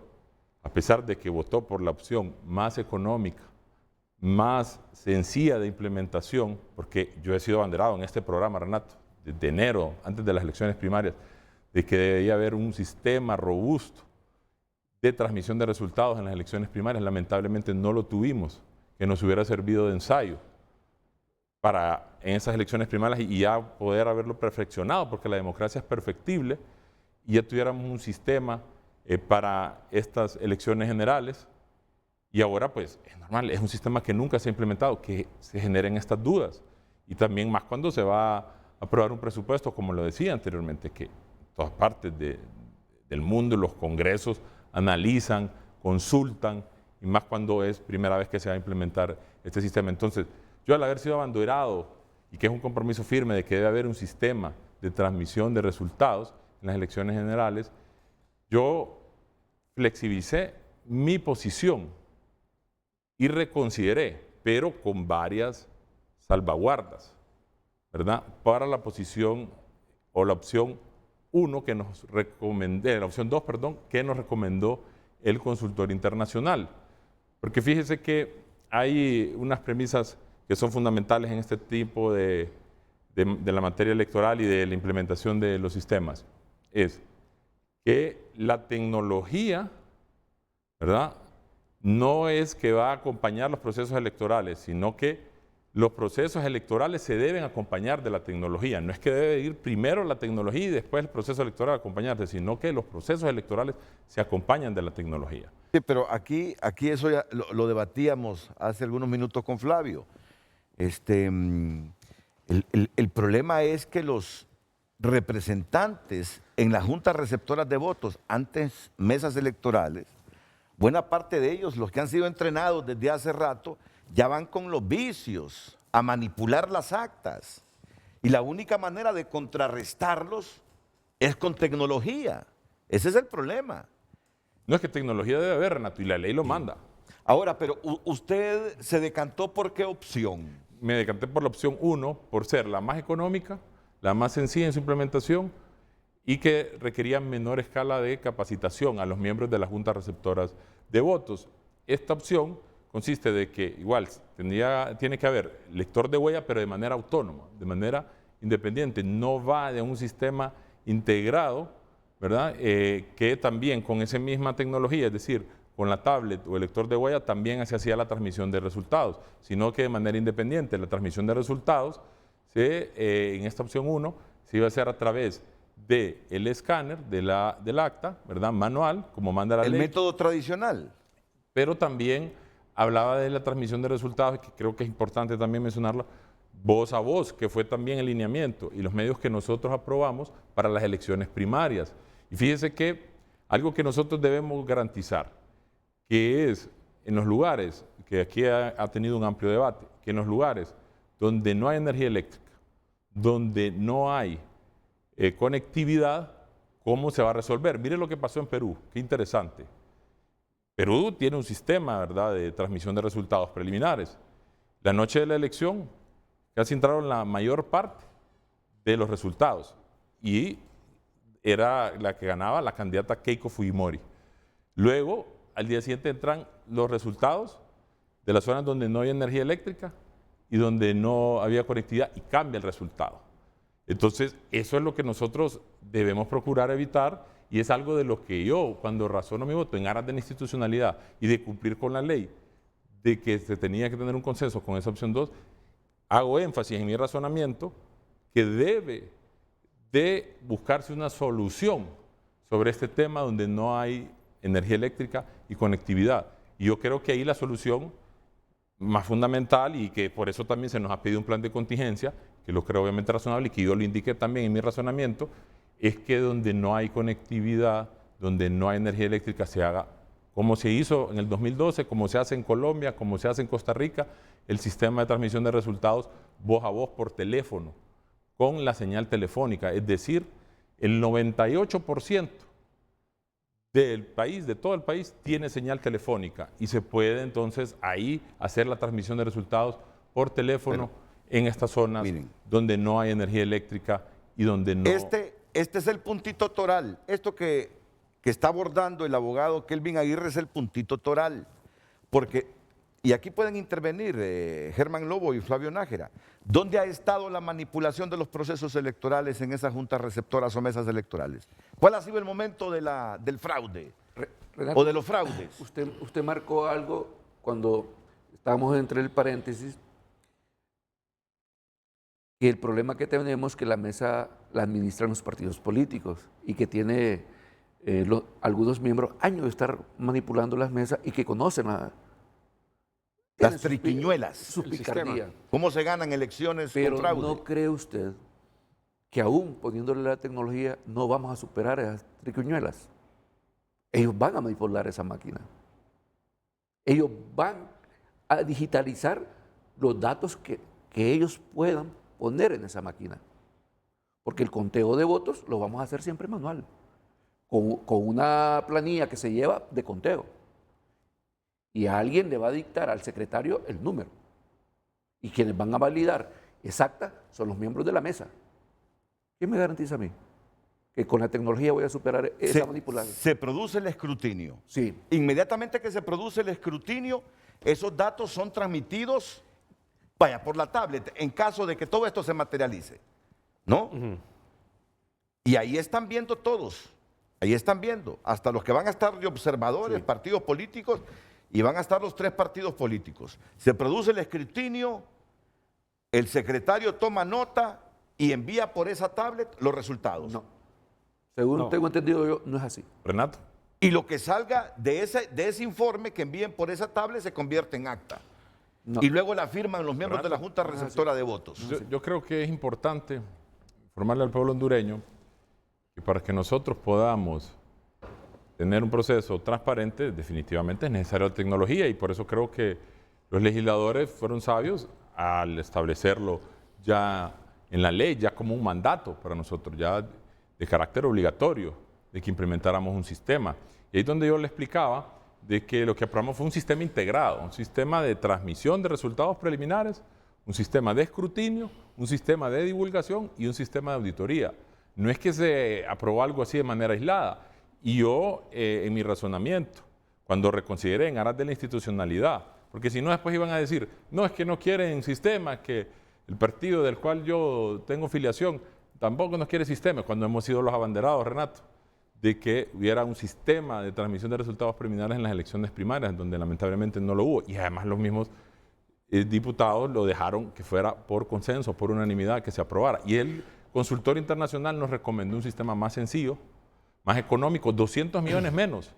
G: a pesar de que votó por la opción más económica, más sencilla de implementación, porque yo he sido abanderado en este programa, Renato, desde enero, antes de las elecciones primarias, de que debería haber un sistema robusto de transmisión de resultados en las elecciones primarias. Lamentablemente no lo tuvimos, que nos hubiera servido de ensayo para en esas elecciones primarias y ya poder haberlo perfeccionado, porque la democracia es perfectible, y ya tuviéramos un sistema para estas elecciones generales. Y ahora, pues, es normal, es un sistema que nunca se ha implementado, que se generen estas dudas. Y también más cuando se va a aprobar un presupuesto, como lo decía anteriormente, que en todas partes del mundo los congresos analizan, consultan, y más cuando es primera vez que se va a implementar este sistema. Entonces, yo al haber sido abanderado, y que es un compromiso firme de que debe haber un sistema de transmisión de resultados en las elecciones generales, yo flexibilicé mi posición y reconsideré, pero con varias salvaguardas, ¿verdad? Para la posición o la opción 1 que nos recomendé, la opción 2, perdón, que nos recomendó el consultor internacional. Porque fíjese que hay unas premisas que son fundamentales en este tipo de la materia electoral y de la implementación de los sistemas. Es que la tecnología, ¿verdad?, no es que va a acompañar los procesos electorales, sino que los procesos electorales se deben acompañar de la tecnología. No es que debe ir primero la tecnología y después el proceso electoral acompañarse, sino que los procesos electorales se acompañan de la tecnología.
B: Sí, pero aquí eso ya lo debatíamos hace algunos minutos con Flavio. El problema es que los representantes en las juntas receptoras de votos, antes mesas electorales, buena parte de ellos, los que han sido entrenados desde hace rato, ya van con los vicios a manipular las actas. Y la única manera de contrarrestarlos es con tecnología. Ese es el problema.
G: No es que tecnología debe haber, Renato, y la ley lo manda.
B: Ahora, pero usted se decantó ¿por qué opción?
G: Me decanté por la opción 1, por ser la más económica, la más sencilla en su implementación y que requería menor escala de capacitación a los miembros de las juntas receptoras de votos. Esta opción consiste de que igual tiene que haber lector de huella, pero de manera autónoma, de manera independiente. No va de un sistema integrado, ¿verdad? Que también con esa misma tecnología, es decir, con la tablet o el lector de huella, también se hacía la transmisión de resultados, sino que de manera independiente. La transmisión de resultados, en esta opción 1, se iba a hacer a través del escáner, del acta, ¿verdad? Manual, como manda la ley.
B: El método tradicional.
G: Pero también hablaba de la transmisión de resultados, que creo que es importante también mencionarlo, voz a voz, que fue también el lineamiento y los medios que nosotros aprobamos para las elecciones primarias. Y fíjese que algo que nosotros debemos garantizar, que es en los lugares, que aquí ha tenido un amplio debate, que en los lugares donde no hay energía eléctrica, donde no hay conectividad, ¿cómo se va a resolver? Mire lo que pasó en Perú, qué interesante. Perú tiene un sistema, ¿verdad?, de transmisión de resultados preliminares. La noche de la elección casi entraron la mayor parte de los resultados y era la que ganaba la candidata Keiko Fujimori. Luego, al día siguiente entran los resultados de las zonas donde no hay energía eléctrica y donde no había conectividad y cambia el resultado. Entonces, eso es lo que nosotros debemos procurar evitar. Y es algo de lo que yo, cuando razono mi voto en aras de la institucionalidad y de cumplir con la ley, de que se tenía que tener un consenso con esa opción 2, hago énfasis en mi razonamiento que debe de buscarse una solución sobre este tema donde no hay energía eléctrica y conectividad. Y yo creo que ahí la solución más fundamental, y que por eso también se nos ha pedido un plan de contingencia, que lo creo obviamente razonable y que yo lo indiqué también en mi razonamiento, es que donde no hay conectividad, donde no hay energía eléctrica, se haga como se hizo en el 2012, como se hace en Colombia, como se hace en Costa Rica, el sistema de transmisión de resultados voz a voz por teléfono, con la señal telefónica. Es decir, el 98% del país, de todo el país, tiene señal telefónica y se puede entonces ahí hacer la transmisión de resultados por teléfono en estas zonas donde no hay energía eléctrica y donde no...
B: Este es el puntito toral. Esto que está abordando el abogado Kelvin Aguirre es el puntito toral. Porque, y aquí pueden intervenir Germán Lobo y Flavio Nájera, ¿dónde ha estado la manipulación de los procesos electorales en esas juntas receptoras o mesas electorales? ¿Cuál ha sido el momento del fraude?
H: Renato,
B: o de los fraudes.
H: Usted marcó algo cuando estábamos entre el paréntesis, que el problema que tenemos es que la mesa la administran los partidos políticos y que tiene algunos miembros años de estar manipulando las mesas y que conocen
B: las triquiñuelas,
H: su picardía.
B: ¿Cómo se ganan elecciones
H: Pero
B: con fraude?
H: ¿no cree usted que aún poniéndole la tecnología no vamos a superar esas triquiñuelas? Ellos van a manipular esa máquina. Ellos van a digitalizar los datos que ellos puedan poner en esa máquina. Porque el conteo de votos lo vamos a hacer siempre manual, con una planilla que se lleva de conteo. Y alguien le va a dictar al secretario el número. Y quienes van a validar exacta son los miembros de la mesa. ¿Quién me garantiza a mí que con la tecnología voy a superar esa manipulación?
B: Se produce el escrutinio.
H: Sí.
B: Inmediatamente que se produce el escrutinio, esos datos son transmitidos, vaya, por la tablet, en caso de que todo esto se materialice, ¿no? Y ahí están viendo todos, ahí están viendo, hasta los que van a estar de observadores, partidos políticos, y van a estar los 3 partidos políticos. Se produce el escrutinio, el secretario toma nota y envía por esa tablet los resultados.
H: No. Según tengo entendido yo, no es así.
G: Renato.
B: Y lo que salga de ese informe que envíen por esa tablet se convierte en acta.
H: No.
B: Y luego la firman los miembros de la Junta Receptora de Votos.
G: Yo creo que es importante informarle al pueblo hondureño que para que nosotros podamos tener un proceso transparente, definitivamente es necesaria la tecnología, y por eso creo que los legisladores fueron sabios al establecerlo ya en la ley, ya como un mandato para nosotros, ya de carácter obligatorio, de que implementáramos un sistema. Y ahí es donde yo le explicaba de que lo que aprobamos fue un sistema integrado, un sistema de transmisión de resultados preliminares, un sistema de escrutinio, un sistema de divulgación y un sistema de auditoría. No es que se aprobó algo así de manera aislada. Y yo, en mi razonamiento, cuando reconsideré en aras de la institucionalidad, porque si no después iban a decir, no, es que no quieren sistema, que el partido del cual yo tengo filiación tampoco nos quiere sistema, cuando hemos sido los abanderados, Renato, de que hubiera un sistema de transmisión de resultados preliminares en las elecciones primarias, donde lamentablemente no lo hubo. Y además los mismos diputados lo dejaron que fuera por consenso, por unanimidad, que se aprobara. Y el consultor internacional nos recomendó un sistema más sencillo, más económico, 200 millones menos.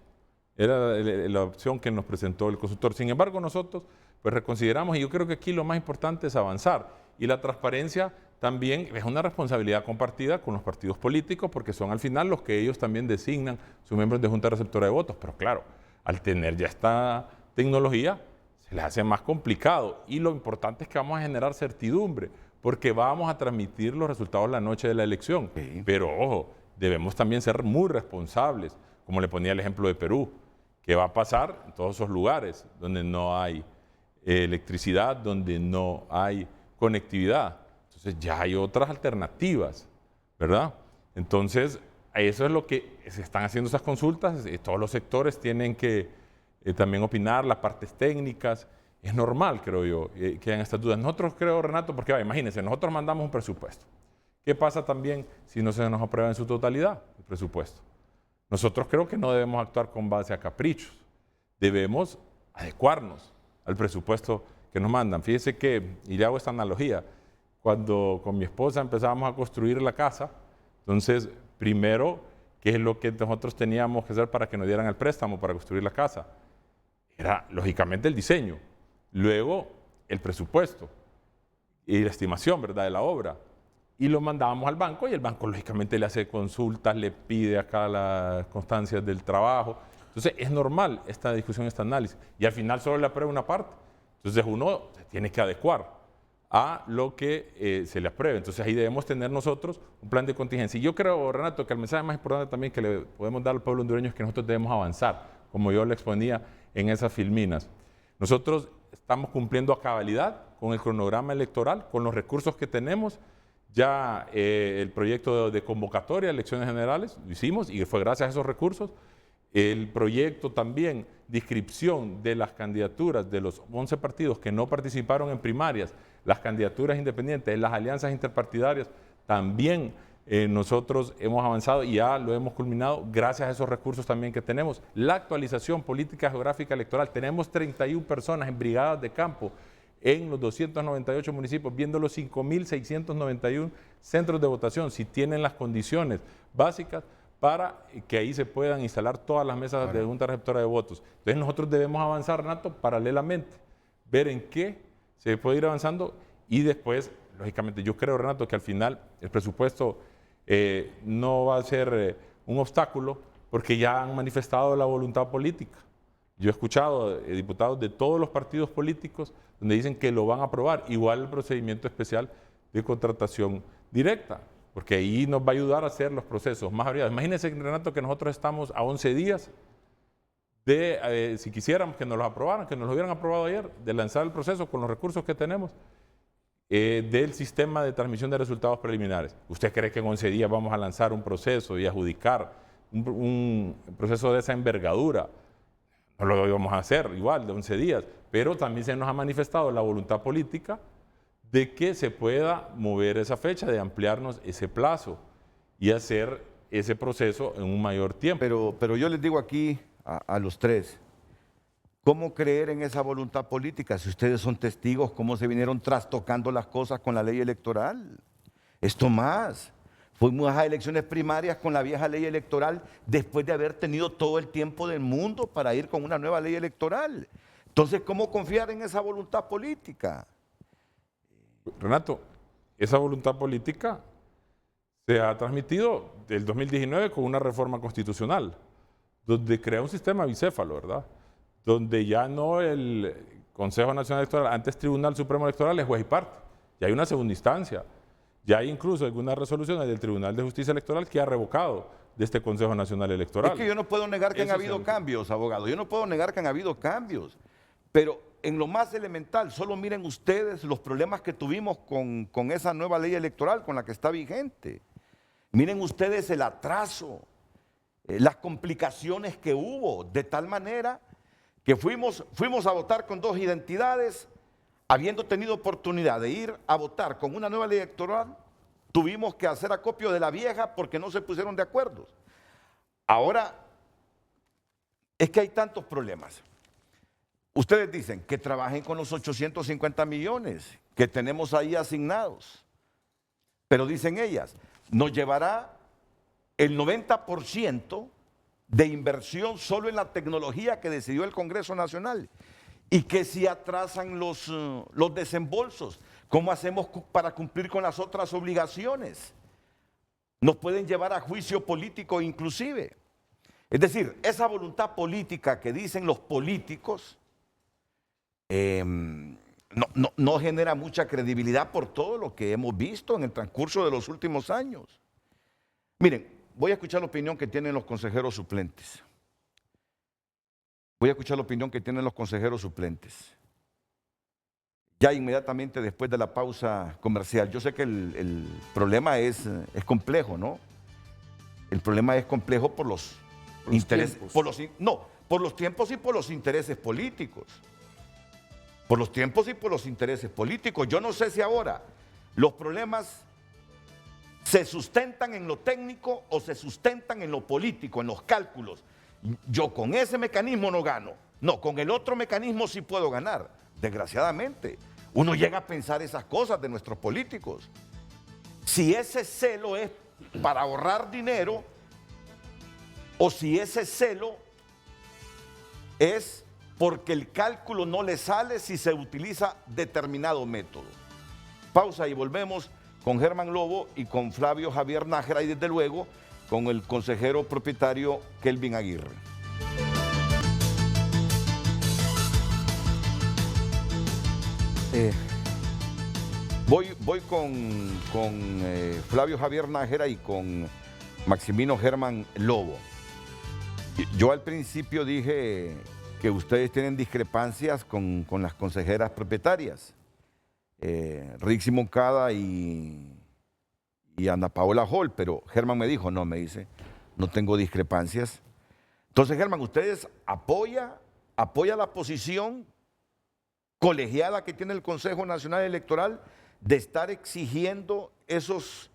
G: Era la opción que nos presentó el consultor. Sin embargo, nosotros pues reconsideramos, y yo creo que aquí lo más importante es avanzar. Y la transparencia también es una responsabilidad compartida con los partidos políticos, porque son al final los que ellos también designan sus miembros de Junta Receptora de Votos. Pero claro, al tener ya esta tecnología, se les hace más complicado. Y lo importante es que vamos a generar certidumbre, porque vamos a transmitir los resultados la noche de la elección. Sí. Pero ojo, debemos también ser muy responsables, como le ponía el ejemplo de Perú. ¿Qué va a pasar en todos esos lugares donde no hay electricidad, donde no hay conectividad? Entonces ya hay otras alternativas, ¿verdad? Entonces, eso es lo que se están haciendo esas consultas. Todos los sectores tienen que también opinar, las partes técnicas. Es normal, creo yo, que hayan estas dudas. Nosotros, creo, Renato, porque imagínense, nosotros mandamos un presupuesto. ¿Qué pasa también si no se nos aprueba en su totalidad el presupuesto? Nosotros creo que no debemos actuar con base a caprichos. Debemos adecuarnos al presupuesto que nos mandan. Fíjese que, y le hago esta analogía, cuando con mi esposa empezábamos a construir la casa, entonces, primero, ¿qué es lo que nosotros teníamos que hacer para que nos dieran el préstamo para construir la casa? Era, lógicamente, el diseño. Luego, el presupuesto y la estimación, ¿verdad?, de la obra. Y lo mandábamos al banco, y el banco, lógicamente, le hace consultas, le pide acá las constancias del trabajo. Entonces, es normal esta discusión, este análisis. Y al final solo le aprueba una parte. Entonces, uno se tiene que adecuar a lo que se le apruebe. Entonces, ahí debemos tener nosotros un plan de contingencia. Y yo creo, Renato, que el mensaje más importante también que le podemos dar al pueblo hondureño es que nosotros debemos avanzar, como yo le exponía en esas filminas. Nosotros estamos cumpliendo a cabalidad con el cronograma electoral, con los recursos que tenemos. Ya el proyecto de convocatoria a elecciones generales lo hicimos y fue gracias a esos recursos. El proyecto también de inscripción de las candidaturas de los 11 partidos que no participaron en primarias, las candidaturas independientes, las alianzas interpartidarias, también nosotros hemos avanzado y ya lo hemos culminado gracias a esos recursos también que tenemos. La actualización política geográfica electoral, tenemos 31 personas en brigadas de campo en los 298 municipios, viendo los 5.691 centros de votación, si tienen las condiciones básicas para que ahí se puedan instalar todas las mesas de Junta Receptora de Votos. Entonces nosotros debemos avanzar, Renato, paralelamente, ver en qué se puede ir avanzando y después, lógicamente, yo creo, Renato, que al final el presupuesto no va a ser un obstáculo porque ya han manifestado la voluntad política. Yo he escuchado diputados de todos los partidos políticos donde dicen que lo van a aprobar, igual el procedimiento especial de contratación directa, porque ahí nos va a ayudar a hacer los procesos más abreviados. Imagínense, Renato, que nosotros estamos a 11 días de, si quisiéramos que nos los aprobaran, que nos lo hubieran aprobado ayer, de lanzar el proceso con los recursos que tenemos del sistema de transmisión de resultados preliminares. ¿Usted cree que en 11 días vamos a lanzar un proceso y adjudicar un proceso de esa envergadura? No lo íbamos a hacer igual, de 11 días, pero también se nos ha manifestado la voluntad política de que se pueda mover esa fecha, de ampliarnos ese plazo y hacer ese proceso en un mayor tiempo.
B: Pero yo les digo aquí a los tres, ¿Cómo creer en esa voluntad política si ustedes son testigos cómo se vinieron trastocando las cosas con la ley electoral? Esto más, fuimos a elecciones primarias con la vieja ley electoral después de haber tenido todo el tiempo del mundo para ir con una nueva ley electoral. Entonces, ¿cómo confiar en esa voluntad política?
G: Renato, esa voluntad política se ha transmitido del 2019 con una reforma constitucional, donde crea un sistema bicéfalo, ¿verdad? Donde ya no el Consejo Nacional Electoral, antes Tribunal Supremo Electoral, es juez y parte. Ya hay una segunda instancia. Ya hay incluso algunas resoluciones del Tribunal de Justicia Electoral que ha revocado de este Consejo Nacional Electoral.
B: Es que yo no puedo negar que han habido cambios, abogado. Yo no puedo negar que han habido cambios. Pero en lo más elemental, solo miren ustedes los problemas que tuvimos con esa nueva ley electoral, con la que está vigente. Miren ustedes el atraso, las complicaciones que hubo, de tal manera que fuimos a votar con dos identidades, habiendo tenido oportunidad de ir a votar con una nueva ley electoral, tuvimos que hacer acopio de la vieja porque no se pusieron de acuerdo. Ahora, es que hay tantos problemas. Ustedes dicen que trabajen con los 850 millones que tenemos ahí asignados, pero dicen ellas, nos llevará el 90% de inversión solo en la tecnología que decidió el Congreso Nacional. Y que si atrasan los desembolsos, ¿cómo hacemos para cumplir con las otras obligaciones? Nos pueden llevar a juicio político inclusive. Es decir, esa voluntad política que dicen los políticos no genera mucha credibilidad por todo lo que hemos visto en el transcurso de los últimos años. Miren, voy a escuchar la opinión que tienen los consejeros suplentes. Voy a escuchar la opinión que tienen los consejeros suplentes. Ya inmediatamente después de la pausa comercial. Yo sé que el problema es complejo, ¿no? El problema es complejo por los intereses. Por los tiempos y por los intereses políticos. Por los tiempos y por los intereses políticos. Yo no sé si ahora los problemas se sustentan en lo técnico o se sustentan en lo político, en los cálculos. Yo con ese mecanismo no gano. No, con el otro mecanismo sí puedo ganar. Desgraciadamente, uno llega a pensar esas cosas de nuestros políticos. Si ese celo es para ahorrar dinero o si ese celo es porque el cálculo no le sale si se utiliza determinado método. Pausa y volvemos con Germán Lobo y con Flavio Javier Nájera y desde luego con el consejero propietario Kelvin Aguirre. Voy con Flavio Javier Nájera y con Maximino Germán Lobo. Yo al principio dije que ustedes tienen discrepancias con las consejeras propietarias, Rixi Moncada y Ana Paola Hall, pero Germán me dijo, no, me dice, no tengo discrepancias. Entonces, Germán, ¿ustedes apoya la posición colegiada que tiene el Consejo Nacional Electoral de estar exigiendo esos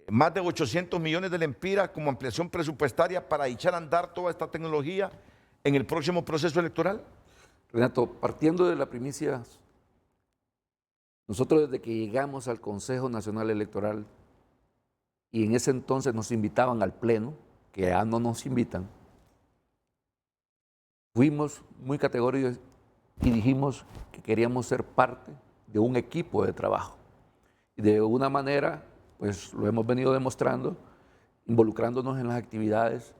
B: más de 800 millones de lempiras como ampliación presupuestaria para echar a andar toda esta tecnología en el próximo proceso electoral?
H: Renato, partiendo de la primicia, nosotros desde que llegamos al Consejo Nacional Electoral y en ese entonces nos invitaban al Pleno, que ya no nos invitan, fuimos muy categóricos y dijimos que queríamos ser parte de un equipo de trabajo. Y de alguna manera, pues lo hemos venido demostrando, involucrándonos en las actividades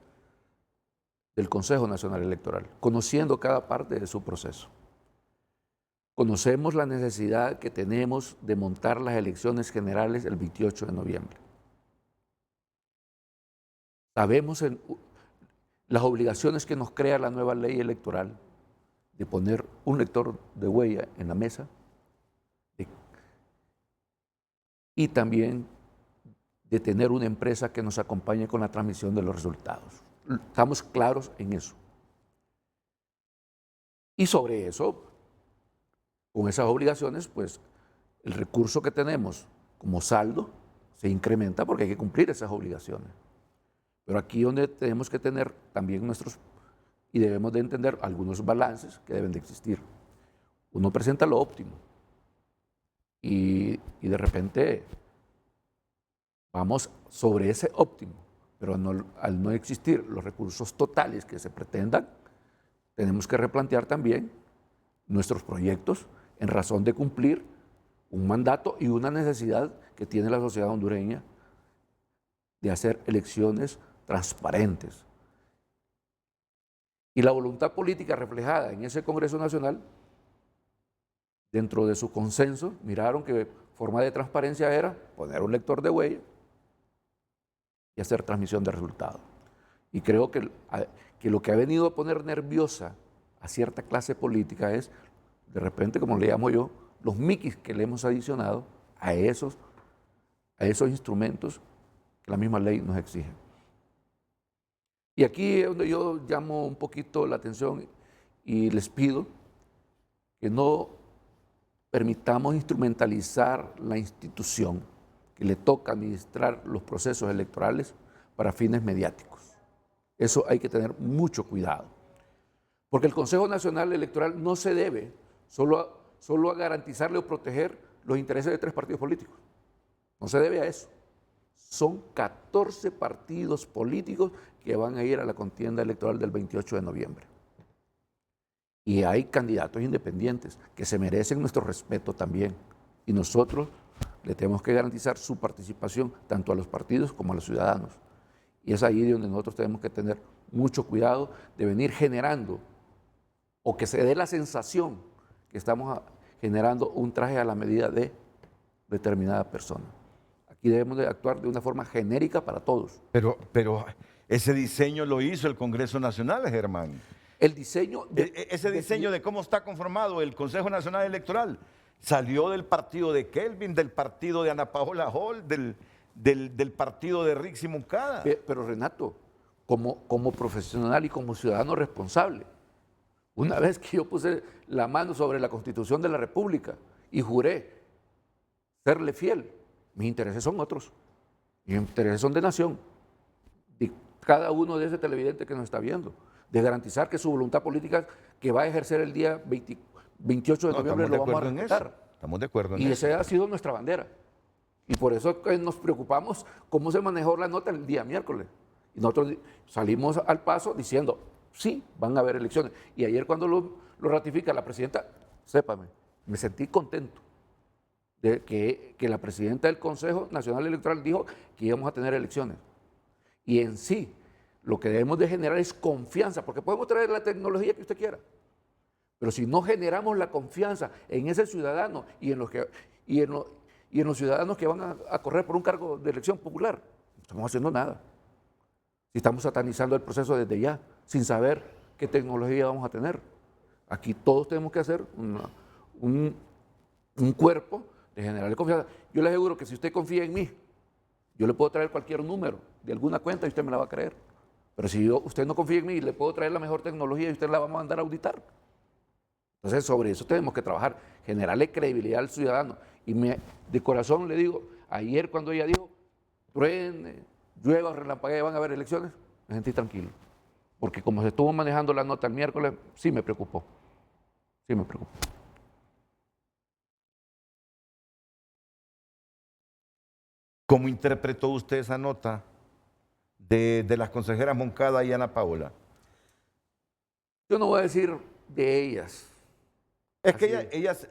H: del Consejo Nacional Electoral, conociendo cada parte de su proceso. Conocemos la necesidad que tenemos de montar las elecciones generales el 28 de noviembre. Sabemos las obligaciones que nos crea la nueva ley electoral de poner un lector de huella en la mesa y también de tener una empresa que nos acompañe con la transmisión de los resultados. Estamos claros en eso. Y sobre eso, con esas obligaciones, pues el recurso que tenemos como saldo se incrementa porque hay que cumplir esas obligaciones. Pero aquí donde tenemos que tener también nuestros y debemos de entender algunos balances que deben de existir. Uno presenta lo óptimo y de repente vamos sobre ese óptimo, pero al no existir los recursos totales que se pretendan, tenemos que replantear también nuestros proyectos en razón de cumplir un mandato y una necesidad que tiene la sociedad hondureña de hacer elecciones transparentes. Y la voluntad política reflejada en ese Congreso Nacional, dentro de su consenso, miraron que forma de transparencia era poner un lector de huella y hacer transmisión de resultados. Y creo que lo que ha venido a poner nerviosa a cierta clase política es, de repente, como le llamo yo, los miquis que le hemos adicionado a esos instrumentos que la misma ley nos exige. Y aquí es donde yo llamo un poquito la atención y les pido que no permitamos instrumentalizar la institución que le toca administrar los procesos electorales para fines mediáticos. Eso hay que tener mucho cuidado. Porque el Consejo Nacional Electoral no se debe solo a garantizarle o proteger los intereses de 3 partidos políticos. No se debe a eso. Son 14 partidos políticos que van a ir a la contienda electoral del 28 de noviembre. Y hay candidatos independientes que se merecen nuestro respeto también. Y nosotros le tenemos que garantizar su participación tanto a los partidos como a los ciudadanos. Y es ahí donde nosotros tenemos que tener mucho cuidado de venir generando o que se dé la sensación que estamos generando un traje a la medida de determinada persona. Aquí debemos de actuar de una forma genérica para todos.
B: Pero ese diseño lo hizo el Congreso Nacional, Germán.
H: El diseño...
B: ese diseño de cómo está conformado el Consejo Nacional Electoral salió del partido de Kelvin, del partido de Ana Paola Hall, del partido de Rixi Moncada.
H: Pero Renato, como profesional y como ciudadano responsable, una vez que yo puse la mano sobre la Constitución de la República y juré serle fiel, mis intereses son otros. Mis intereses son de nación, de cada uno de ese televidente que nos está viendo, de garantizar que su voluntad política que va a ejercer el día 28 de noviembre lo vamos a respetar.
B: Estamos de acuerdo en eso.
H: Y esa ha sido nuestra bandera. Y por eso nos preocupamos cómo se manejó la nota el día miércoles. Y nosotros salimos al paso diciendo, sí, van a haber elecciones. Y ayer cuando lo ratifica la presidenta, sépame, me sentí contento de que la presidenta del Consejo Nacional Electoral dijo que íbamos a tener elecciones. Y en sí, lo que debemos de generar es confianza, porque podemos traer la tecnología que usted quiera, pero si no generamos la confianza en ese ciudadano y en los ciudadanos que van a correr por un cargo de elección popular, no estamos haciendo nada. Si estamos satanizando el proceso desde ya, sin saber qué tecnología vamos a tener. Aquí todos tenemos que hacer un cuerpo de generarle confianza. Yo le aseguro que si usted confía en mí, yo le puedo traer cualquier número de alguna cuenta y usted me la va a creer. Pero si usted no confía en mí, le puedo traer la mejor tecnología y usted la va a mandar a auditar. Entonces, sobre eso tenemos que trabajar, generarle credibilidad al ciudadano. Y de corazón le digo, ayer cuando ella dijo, truene, llueva, relampaguee, van a haber elecciones, me sentí tranquilo. Porque como se estuvo manejando la nota el miércoles, sí me preocupó. Sí me preocupó.
B: ¿Cómo interpretó usted esa nota de las consejeras Moncada y Ana Paola?
H: Yo no voy a decir de ellas.
B: Es que ellas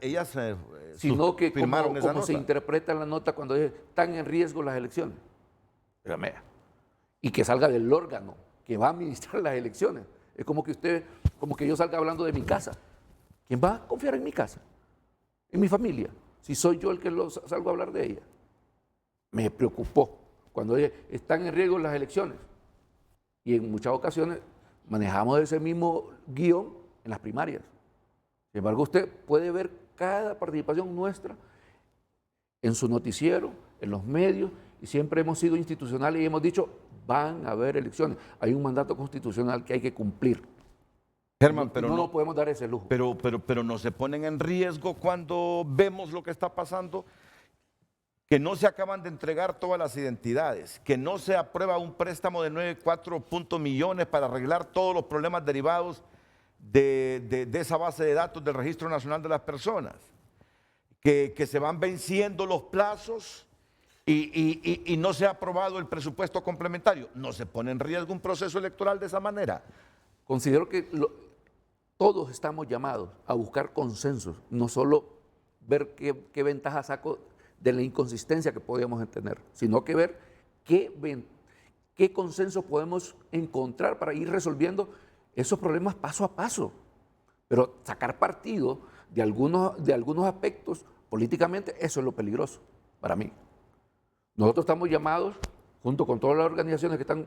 H: sino que
B: firmaron esa
H: como
B: nota.
H: se interpreta en la nota cuando dice, están en riesgo las elecciones. Y que salga del órgano que va a administrar las elecciones. Es como que yo salga hablando de mi casa. ¿Quién va a confiar en mi casa? En mi familia. Si soy yo el que salgo a hablar de ella. Me preocupó cuando dije, están en riesgo las elecciones. Y en muchas ocasiones manejamos ese mismo guión en las primarias. Sin embargo, usted puede ver cada participación nuestra en su noticiero, en los medios, y siempre hemos sido institucionales y hemos dicho, van a haber elecciones. Hay un mandato constitucional que hay que cumplir.
B: Germán, pero
H: no podemos dar ese lujo.
B: Pero no se ponen en riesgo cuando vemos lo que está pasando. que no se acaban de entregar todas las identidades, que no se aprueba un préstamo de 9,4 millones para arreglar todos los problemas derivados de esa base de datos del Registro Nacional de las Personas, que se van venciendo los plazos y no se ha aprobado el presupuesto complementario. ¿No se pone en riesgo un proceso electoral de esa manera?
H: Considero que todos estamos llamados a buscar consensos, no solo ver qué ventaja saco de la inconsistencia que podíamos tener, sino que ver qué consenso podemos encontrar para ir resolviendo esos problemas paso a paso. Pero sacar partido de algunos aspectos políticamente, eso es lo peligroso para mí. Nosotros estamos llamados, junto con todas las organizaciones que están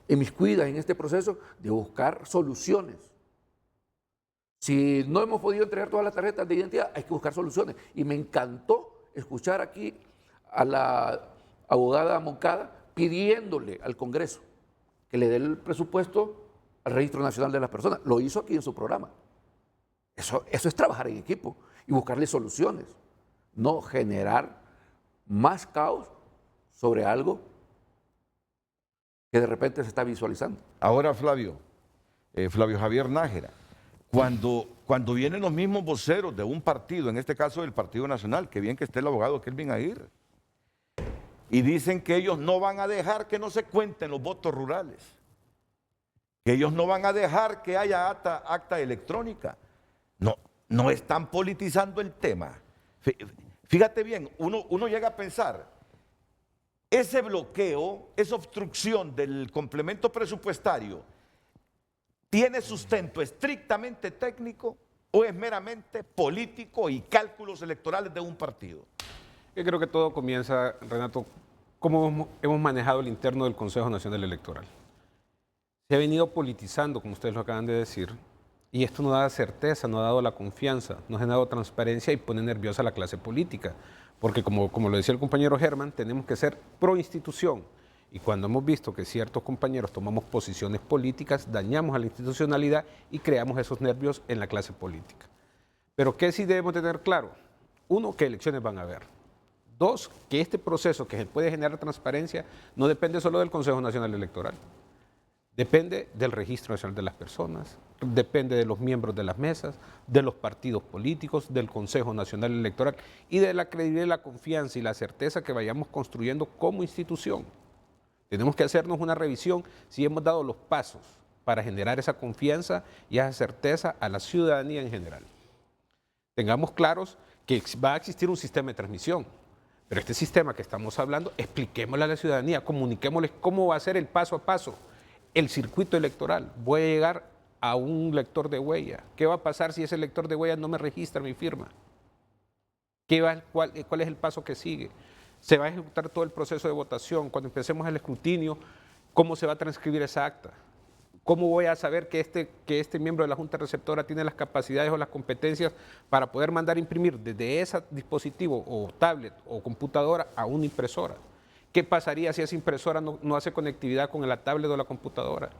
H: inmiscuidas en este proceso, de buscar soluciones. Si no hemos podido entregar todas las tarjetas de identidad, hay que buscar soluciones. Y me encantó escuchar aquí a la abogada Moncada pidiéndole al Congreso que le dé el presupuesto al Registro Nacional de las Personas. Lo hizo aquí en su programa. Eso es trabajar en equipo y buscarle soluciones, no generar más caos sobre algo que de repente se está visualizando.
B: Ahora, Flavio Javier Nájera, cuando vienen los mismos voceros de un partido, en este caso del Partido Nacional, que bien que esté el abogado Kelvin Aguirre, y dicen que ellos no van a dejar que no se cuenten los votos rurales, que ellos no van a dejar que haya acta electrónica. No están politizando el tema. Fíjate bien, uno llega a pensar, ese bloqueo, esa obstrucción del complemento presupuestario, ¿tiene sustento estrictamente técnico o es meramente político y cálculos electorales de un partido?
P: Yo creo que todo comienza, Renato, cómo hemos manejado el interno del Consejo Nacional Electoral. Se ha venido politizando, como ustedes lo acaban de decir, y esto no da certeza, no ha dado la confianza, no ha generado transparencia y pone nerviosa a la clase política. Porque como lo decía el compañero Germán, tenemos que ser pro institución. Y cuando hemos visto que ciertos compañeros tomamos posiciones políticas, dañamos a la institucionalidad y creamos esos nervios en la clase política. Pero ¿qué sí debemos tener claro? Uno, que elecciones van a haber. Dos, que este proceso que puede generar transparencia no depende solo del Consejo Nacional Electoral. Depende del Registro Nacional de las Personas, depende de los miembros de las mesas, de los partidos políticos, del Consejo Nacional Electoral y de la credibilidad, la confianza y la certeza que vayamos construyendo como institución. Tenemos que hacernos una revisión si hemos dado los pasos para generar esa confianza y esa certeza a la ciudadanía en general. Tengamos claros que va a existir un sistema de transmisión, pero este sistema que estamos hablando, expliquémosle a la ciudadanía, comuniquémosles cómo va a ser el paso a paso. El circuito electoral, voy a llegar a un lector de huella. ¿Qué va a pasar si ese lector de huella no me registra mi firma? ¿Cuál es el paso que sigue? Se va a ejecutar todo el proceso de votación. Cuando empecemos el escrutinio, ¿cómo se va a transcribir esa acta? ¿Cómo voy a saber que este miembro de la Junta Receptora tiene las capacidades o las competencias para poder mandar imprimir desde ese dispositivo o tablet o computadora a una impresora? ¿Qué pasaría si esa impresora no hace conectividad con la tablet o la computadora?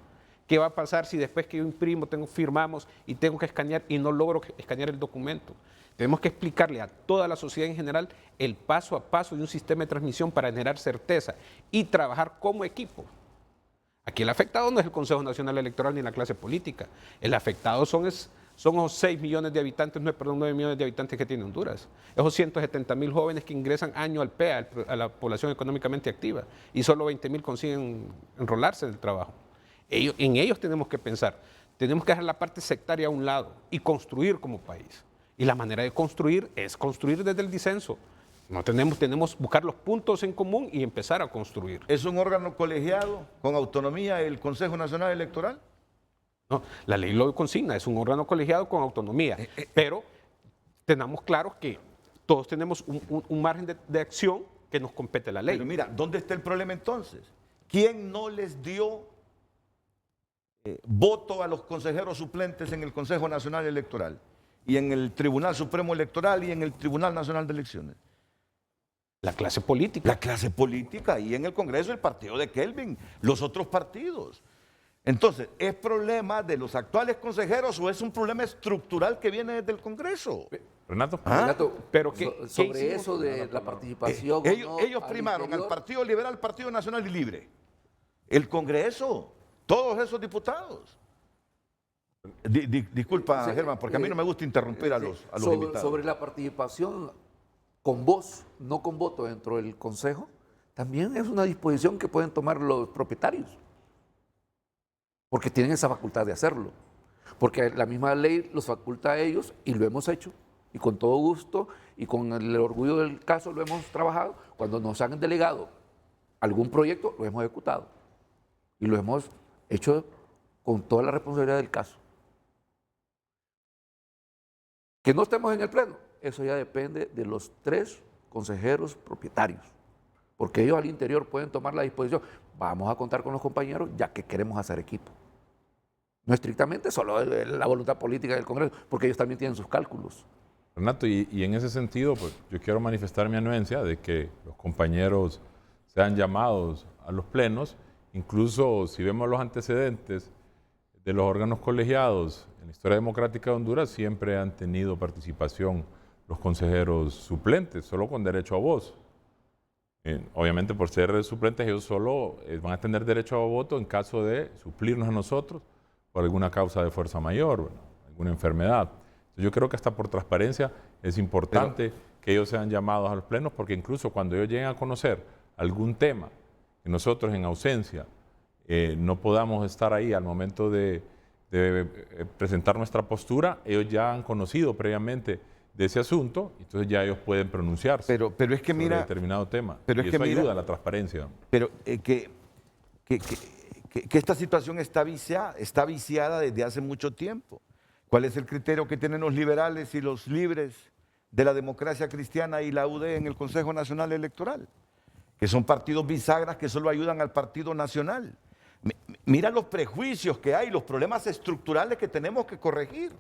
P: ¿Qué va a pasar si después que yo imprimo, firmamos y tengo que escanear y no logro escanear el documento? Tenemos que explicarle a toda la sociedad en general el paso a paso de un sistema de transmisión para generar certeza y trabajar como equipo. Aquí el afectado no es el Consejo Nacional Electoral ni la clase política. El afectado son los 6 millones de habitantes, 9 millones de habitantes que tiene Honduras. Esos 170,000 jóvenes que ingresan año al PEA, a la población económicamente activa, y solo 20,000 consiguen enrolarse en el trabajo. En ellos tenemos que pensar. Tenemos que dejar la parte sectaria a un lado y construir como país. Y la manera de construir es construir desde el disenso. No tenemos buscar los puntos en común y empezar a construir.
B: ¿Es un órgano colegiado con autonomía el Consejo Nacional Electoral?
P: No, la ley lo consigna, es un órgano colegiado con autonomía, pero tenemos claro que todos tenemos un margen de acción que nos compete la ley.
B: Pero mira, ¿dónde está el problema entonces? ¿Quién no les dio voto a los consejeros suplentes en el Consejo Nacional Electoral y en el Tribunal Supremo Electoral y en el Tribunal Nacional de Elecciones?
P: La clase política.
B: La clase política y en el Congreso el partido de Kelvin, los otros partidos. Entonces, ¿es problema de los actuales consejeros o es un problema estructural que viene desde el Congreso?
G: Renato.
H: Renato,
P: pero
H: sobre eso de la participación.
B: Ellos primaron al Partido Liberal, Partido Nacional y Libre. El Congreso, todos esos diputados. Disculpa, Germán, porque a mí no me gusta interrumpir a los invitados.
H: Sobre la participación con voz, no con voto dentro del Consejo, también es una disposición que pueden tomar los propietarios, porque tienen esa facultad de hacerlo, porque la misma ley los faculta a ellos y lo hemos hecho, y con todo gusto y con el orgullo del caso lo hemos trabajado. Cuando nos han delegado algún proyecto, lo hemos ejecutado y lo hemos hecho con toda la responsabilidad del caso. Que no estemos en el pleno, eso ya depende de los 3 consejeros propietarios, porque ellos al interior pueden tomar la disposición. Vamos a contar con los compañeros ya que queremos hacer equipo. No estrictamente solo la voluntad política del Congreso, porque ellos también tienen sus cálculos.
G: Renato, y en ese sentido, pues yo quiero manifestar mi anuencia de que los compañeros sean llamados a los plenos, incluso si vemos los antecedentes de los órganos colegiados en la historia democrática de Honduras, siempre han tenido participación los consejeros suplentes, solo con derecho a voz. Obviamente por ser suplentes ellos solo van a tener derecho a voto en caso de suplirnos a nosotros por alguna causa de fuerza mayor, alguna enfermedad. Yo creo que hasta por transparencia es importante que ellos sean llamados a los plenos, porque incluso cuando ellos lleguen a conocer algún tema que nosotros en ausencia no podamos estar ahí al momento de presentar nuestra postura, ellos ya han conocido previamente de ese asunto, entonces ya ellos pueden pronunciarse
B: pero es que
G: sobre
B: mira,
G: determinado tema.
B: Pero
G: y
B: es
G: eso
B: que
G: ayuda a la transparencia.
B: Pero que esta situación está viciada desde hace mucho tiempo. ¿Cuál es el criterio que tienen los liberales y los libres de la democracia cristiana y la UD en el Consejo Nacional Electoral? Que son partidos bisagras que solo ayudan al Partido Nacional. Mira los prejuicios que hay, los problemas estructurales que tenemos que corregir.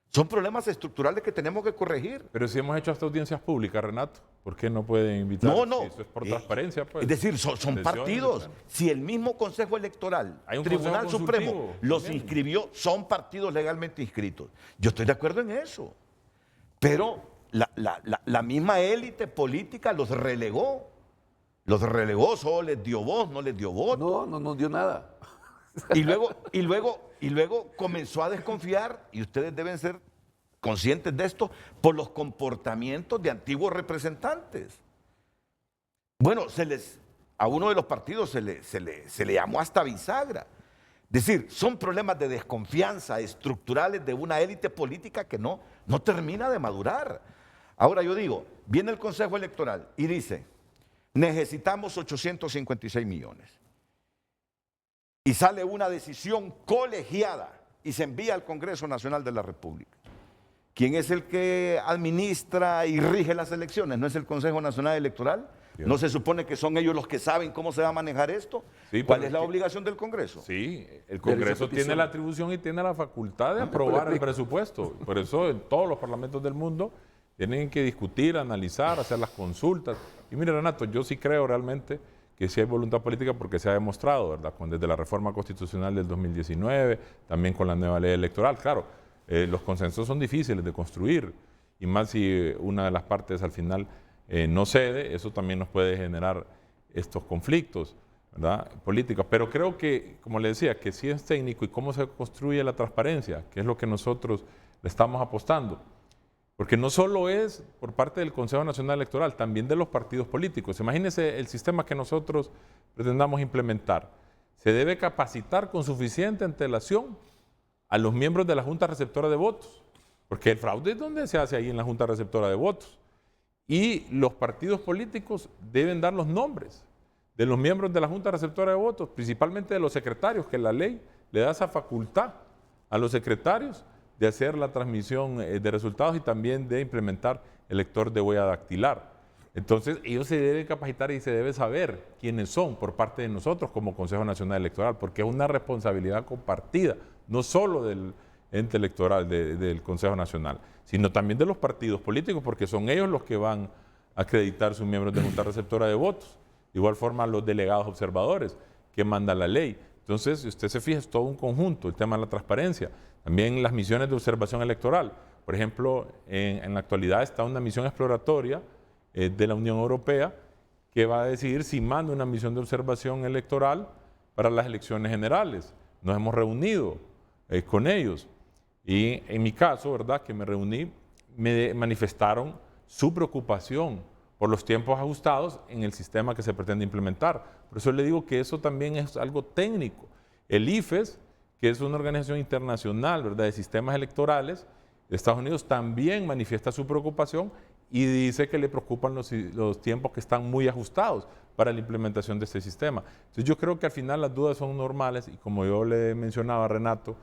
B: Son problemas estructurales que tenemos que corregir.
G: Pero si hemos hecho hasta audiencias públicas, Renato, ¿por qué no pueden invitar?
B: No.
G: Si eso es por transparencia, pues.
B: Es decir, son partidos. Si el mismo Consejo Electoral, Tribunal Supremo, los inscribió, son partidos legalmente inscritos. Yo estoy de acuerdo en eso. Pero la misma élite política los relegó. Los relegó, solo les dio voz, no les dio voto.
H: No nos dio nada.
B: Y luego comenzó a desconfiar, y ustedes deben ser conscientes de esto, por los comportamientos de antiguos representantes. Bueno, a uno de los partidos se le llamó hasta bisagra. Es decir, son problemas de desconfianza estructurales de una élite política que no termina de madurar. Ahora yo digo, viene el Consejo Electoral y dice, necesitamos 856 millones. Y sale una decisión colegiada y se envía al Congreso Nacional de la República. ¿Quién es el que administra y rige las elecciones? ¿No es el Consejo Nacional Electoral? ¿No se supone que son ellos los que saben cómo se va a manejar esto? Sí, ¿cuál es la obligación del Congreso?
G: Sí, el Congreso tiene la atribución y tiene la facultad de aprobar el presupuesto. Por eso en todos los parlamentos del mundo tienen que discutir, analizar, hacer las consultas. Y mire, Renato, yo sí creo realmente que sí hay voluntad política porque se ha demostrado, ¿verdad? Desde la reforma constitucional del 2019, también con la nueva ley electoral. Claro, los consensos son difíciles de construir, y más si una de las partes al final no cede, eso también nos puede generar estos conflictos, ¿verdad? Políticos. Pero creo que, como le decía, que sí es técnico y cómo se construye la transparencia, que es lo que nosotros le estamos apostando. Porque no solo es por parte del Consejo Nacional Electoral, también de los partidos políticos. Imagínense el sistema que nosotros pretendamos implementar. Se debe capacitar con suficiente antelación a los miembros de la Junta Receptora de Votos, porque el fraude es donde se hace ahí en la Junta Receptora de Votos. Y los partidos políticos deben dar los nombres de los miembros de la Junta Receptora de Votos, principalmente de los secretarios, que la ley le da esa facultad a los secretarios de hacer la transmisión de resultados y también de implementar el lector de huella dactilar. Entonces, ellos se deben capacitar y se debe saber quiénes son por parte de nosotros como Consejo Nacional Electoral, porque es una responsabilidad compartida, no solo del ente electoral del Consejo Nacional, sino también de los partidos políticos, porque son ellos los que van a acreditar sus miembros de Junta Receptora de Votos. De igual forma, los delegados observadores que manda la ley. Entonces, si usted se fija, es todo un conjunto, el tema de la transparencia. También las misiones de observación electoral. Por ejemplo, en la actualidad está una misión exploratoria de la Unión Europea que va a decidir si manda una misión de observación electoral para las elecciones generales. Nos hemos reunido con ellos y en mi caso, ¿verdad?, que me reuní, me manifestaron su preocupación por los tiempos ajustados en el sistema que se pretende implementar. Por eso le digo que eso también es algo técnico. El IFES, que es una organización internacional, ¿verdad?, de sistemas electorales de Estados Unidos, también manifiesta su preocupación y dice que le preocupan los tiempos que están muy ajustados para la implementación de este sistema. Entonces yo creo que al final las dudas son normales y como yo le mencionaba a Renato,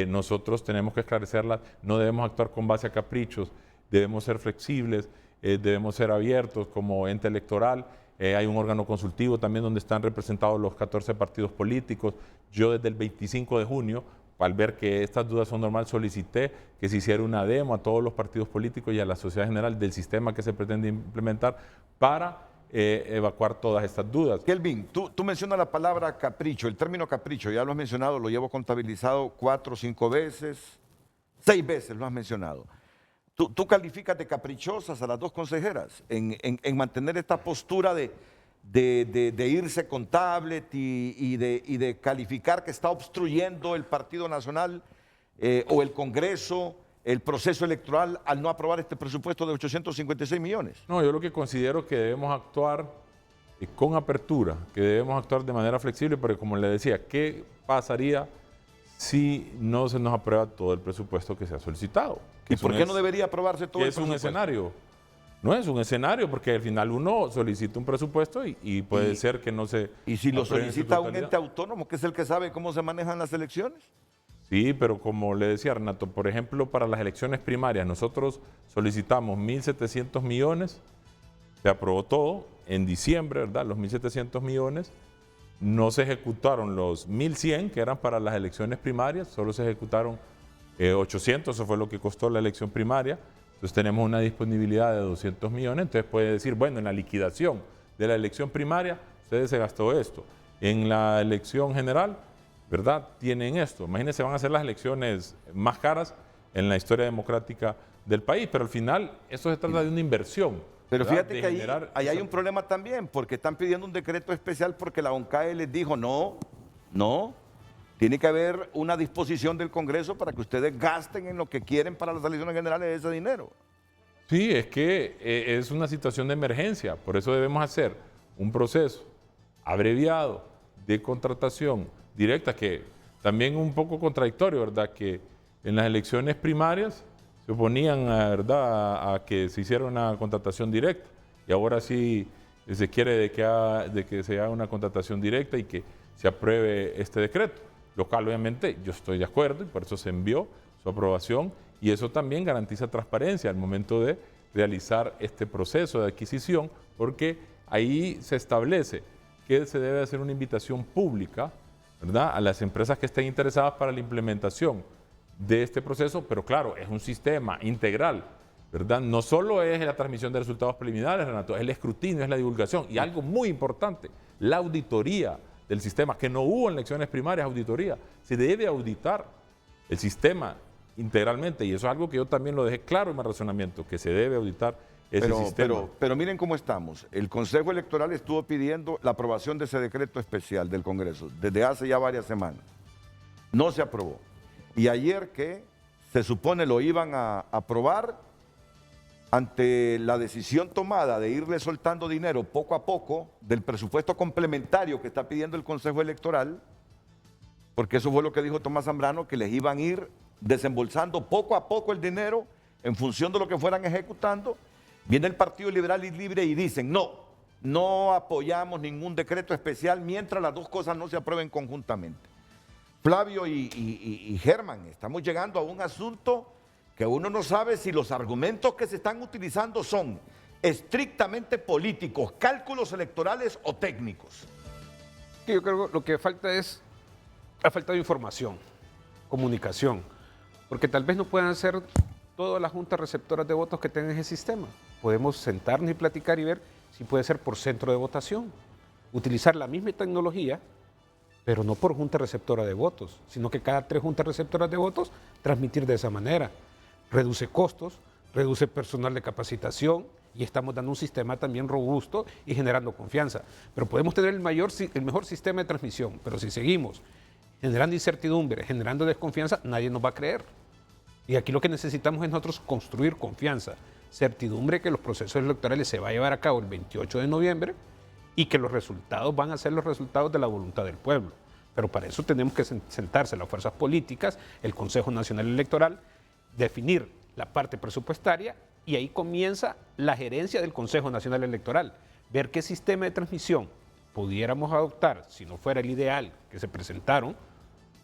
G: nosotros tenemos que esclarecerlas, no debemos actuar con base a caprichos, debemos ser flexibles, debemos ser abiertos como ente electoral. Hay un órgano consultivo también donde están representados los 14 partidos políticos. Yo desde el 25 de junio, al ver que estas dudas son normales, solicité que se hiciera una demo a todos los partidos políticos y a la sociedad general del sistema que se pretende implementar para evacuar todas estas dudas.
B: Kelvin, tú mencionas la palabra capricho, el término capricho, ya lo has mencionado, lo llevo contabilizado 4 o 5 veces, 6 veces lo has mencionado. ¿Tú calificas de caprichosas a las dos consejeras en mantener esta postura de irse con tablet y de calificar que está obstruyendo el Partido Nacional o el Congreso, el proceso electoral al no aprobar este presupuesto de 856 millones?
G: No, yo lo que considero que debemos actuar con apertura, que debemos actuar de manera flexible, porque como le decía, ¿qué pasaría si no se nos aprueba todo el presupuesto que se ha solicitado?
B: ¿Y por qué no debería aprobarse todo el presupuesto?
G: Es un escenario. No es un escenario, porque al final uno solicita un presupuesto y puede ser que no se...
B: ¿Y si lo solicita un ente autónomo, que es el que sabe cómo se manejan las elecciones?
G: Sí, pero como le decía Renato, por ejemplo, para las elecciones primarias, nosotros solicitamos 1.700 millones, se aprobó todo en diciembre, ¿verdad? Los 1.700 millones, no se ejecutaron los 1.100 que eran para las elecciones primarias, solo se ejecutaron 800, eso fue lo que costó la elección primaria. Entonces tenemos una disponibilidad de 200 millones, entonces puede decir, bueno, en la liquidación de la elección primaria, ustedes se gastó esto. En la elección general, ¿verdad?, tienen esto. Imagínense, van a ser las elecciones más caras en la historia democrática del país, pero al final esto se trata de una inversión.
B: Pero
G: ¿verdad?,
B: fíjate que ahí hay un problema también, porque están pidiendo un decreto especial porque la ONCAE les dijo, no, tiene que haber una disposición del Congreso para que ustedes gasten en lo que quieren para las elecciones generales ese dinero.
G: Sí, es que es una situación de emergencia, por eso debemos hacer un proceso abreviado de contratación directa, que también un poco contradictorio, ¿verdad?, que en las elecciones primarias se oponían, ¿verdad?, a que se hiciera una contratación directa y ahora sí se quiere de que se haga una contratación directa y que se apruebe este decreto. Lo cual obviamente yo estoy de acuerdo y por eso se envió su aprobación y eso también garantiza transparencia al momento de realizar este proceso de adquisición, porque ahí se establece que se debe hacer una invitación pública, ¿verdad?, a las empresas que estén interesadas para la implementación de este proceso, pero claro, es un sistema integral, ¿verdad? No solo es la transmisión de resultados preliminares, Renato, es el escrutinio, es la divulgación y algo muy importante, la auditoría del sistema, que no hubo en elecciones primarias auditoría. Se debe auditar el sistema integralmente y eso es algo que yo también lo dejé claro en mi razonamiento, que se debe auditar ese sistema.
B: Pero miren cómo estamos. El Consejo Electoral estuvo pidiendo la aprobación de ese decreto especial del Congreso desde hace ya varias semanas. No se aprobó. Y ayer que se supone lo iban a aprobar, ante la decisión tomada de irle soltando dinero poco a poco del presupuesto complementario que está pidiendo el Consejo Electoral, porque eso fue lo que dijo Tomás Zambrano, que les iban a ir desembolsando poco a poco el dinero en función de lo que fueran ejecutando, viene el Partido Liberal y Libre y dicen, no apoyamos ningún decreto especial mientras las dos cosas no se aprueben conjuntamente. Flavio y Germán, estamos llegando a un asunto que uno no sabe si los argumentos que se están utilizando son estrictamente políticos, cálculos electorales o técnicos.
P: Yo creo que lo que falta es, ha faltado información, comunicación, porque tal vez no puedan ser todas las juntas receptoras de votos que tengan ese sistema. Podemos sentarnos y platicar y ver si puede ser por centro de votación, utilizar la misma tecnología, pero no por junta receptora de votos, sino que cada 3 juntas receptoras de votos transmitir de esa manera. reduce costos, reduce personal de capacitación y estamos dando un sistema también robusto y generando confianza. Pero podemos tener el mejor sistema de transmisión, pero si seguimos generando incertidumbre, generando desconfianza, nadie nos va a creer. Y aquí lo que necesitamos es nosotros construir confianza, certidumbre que los procesos electorales se va a llevar a cabo el 28 de noviembre y que los resultados van a ser los resultados de la voluntad del pueblo. Pero para eso tenemos que sentarse las fuerzas políticas, el Consejo Nacional Electoral, definir la parte presupuestaria y ahí comienza la gerencia del Consejo Nacional Electoral. Ver qué sistema de transmisión pudiéramos adoptar, si no fuera el ideal que se presentaron,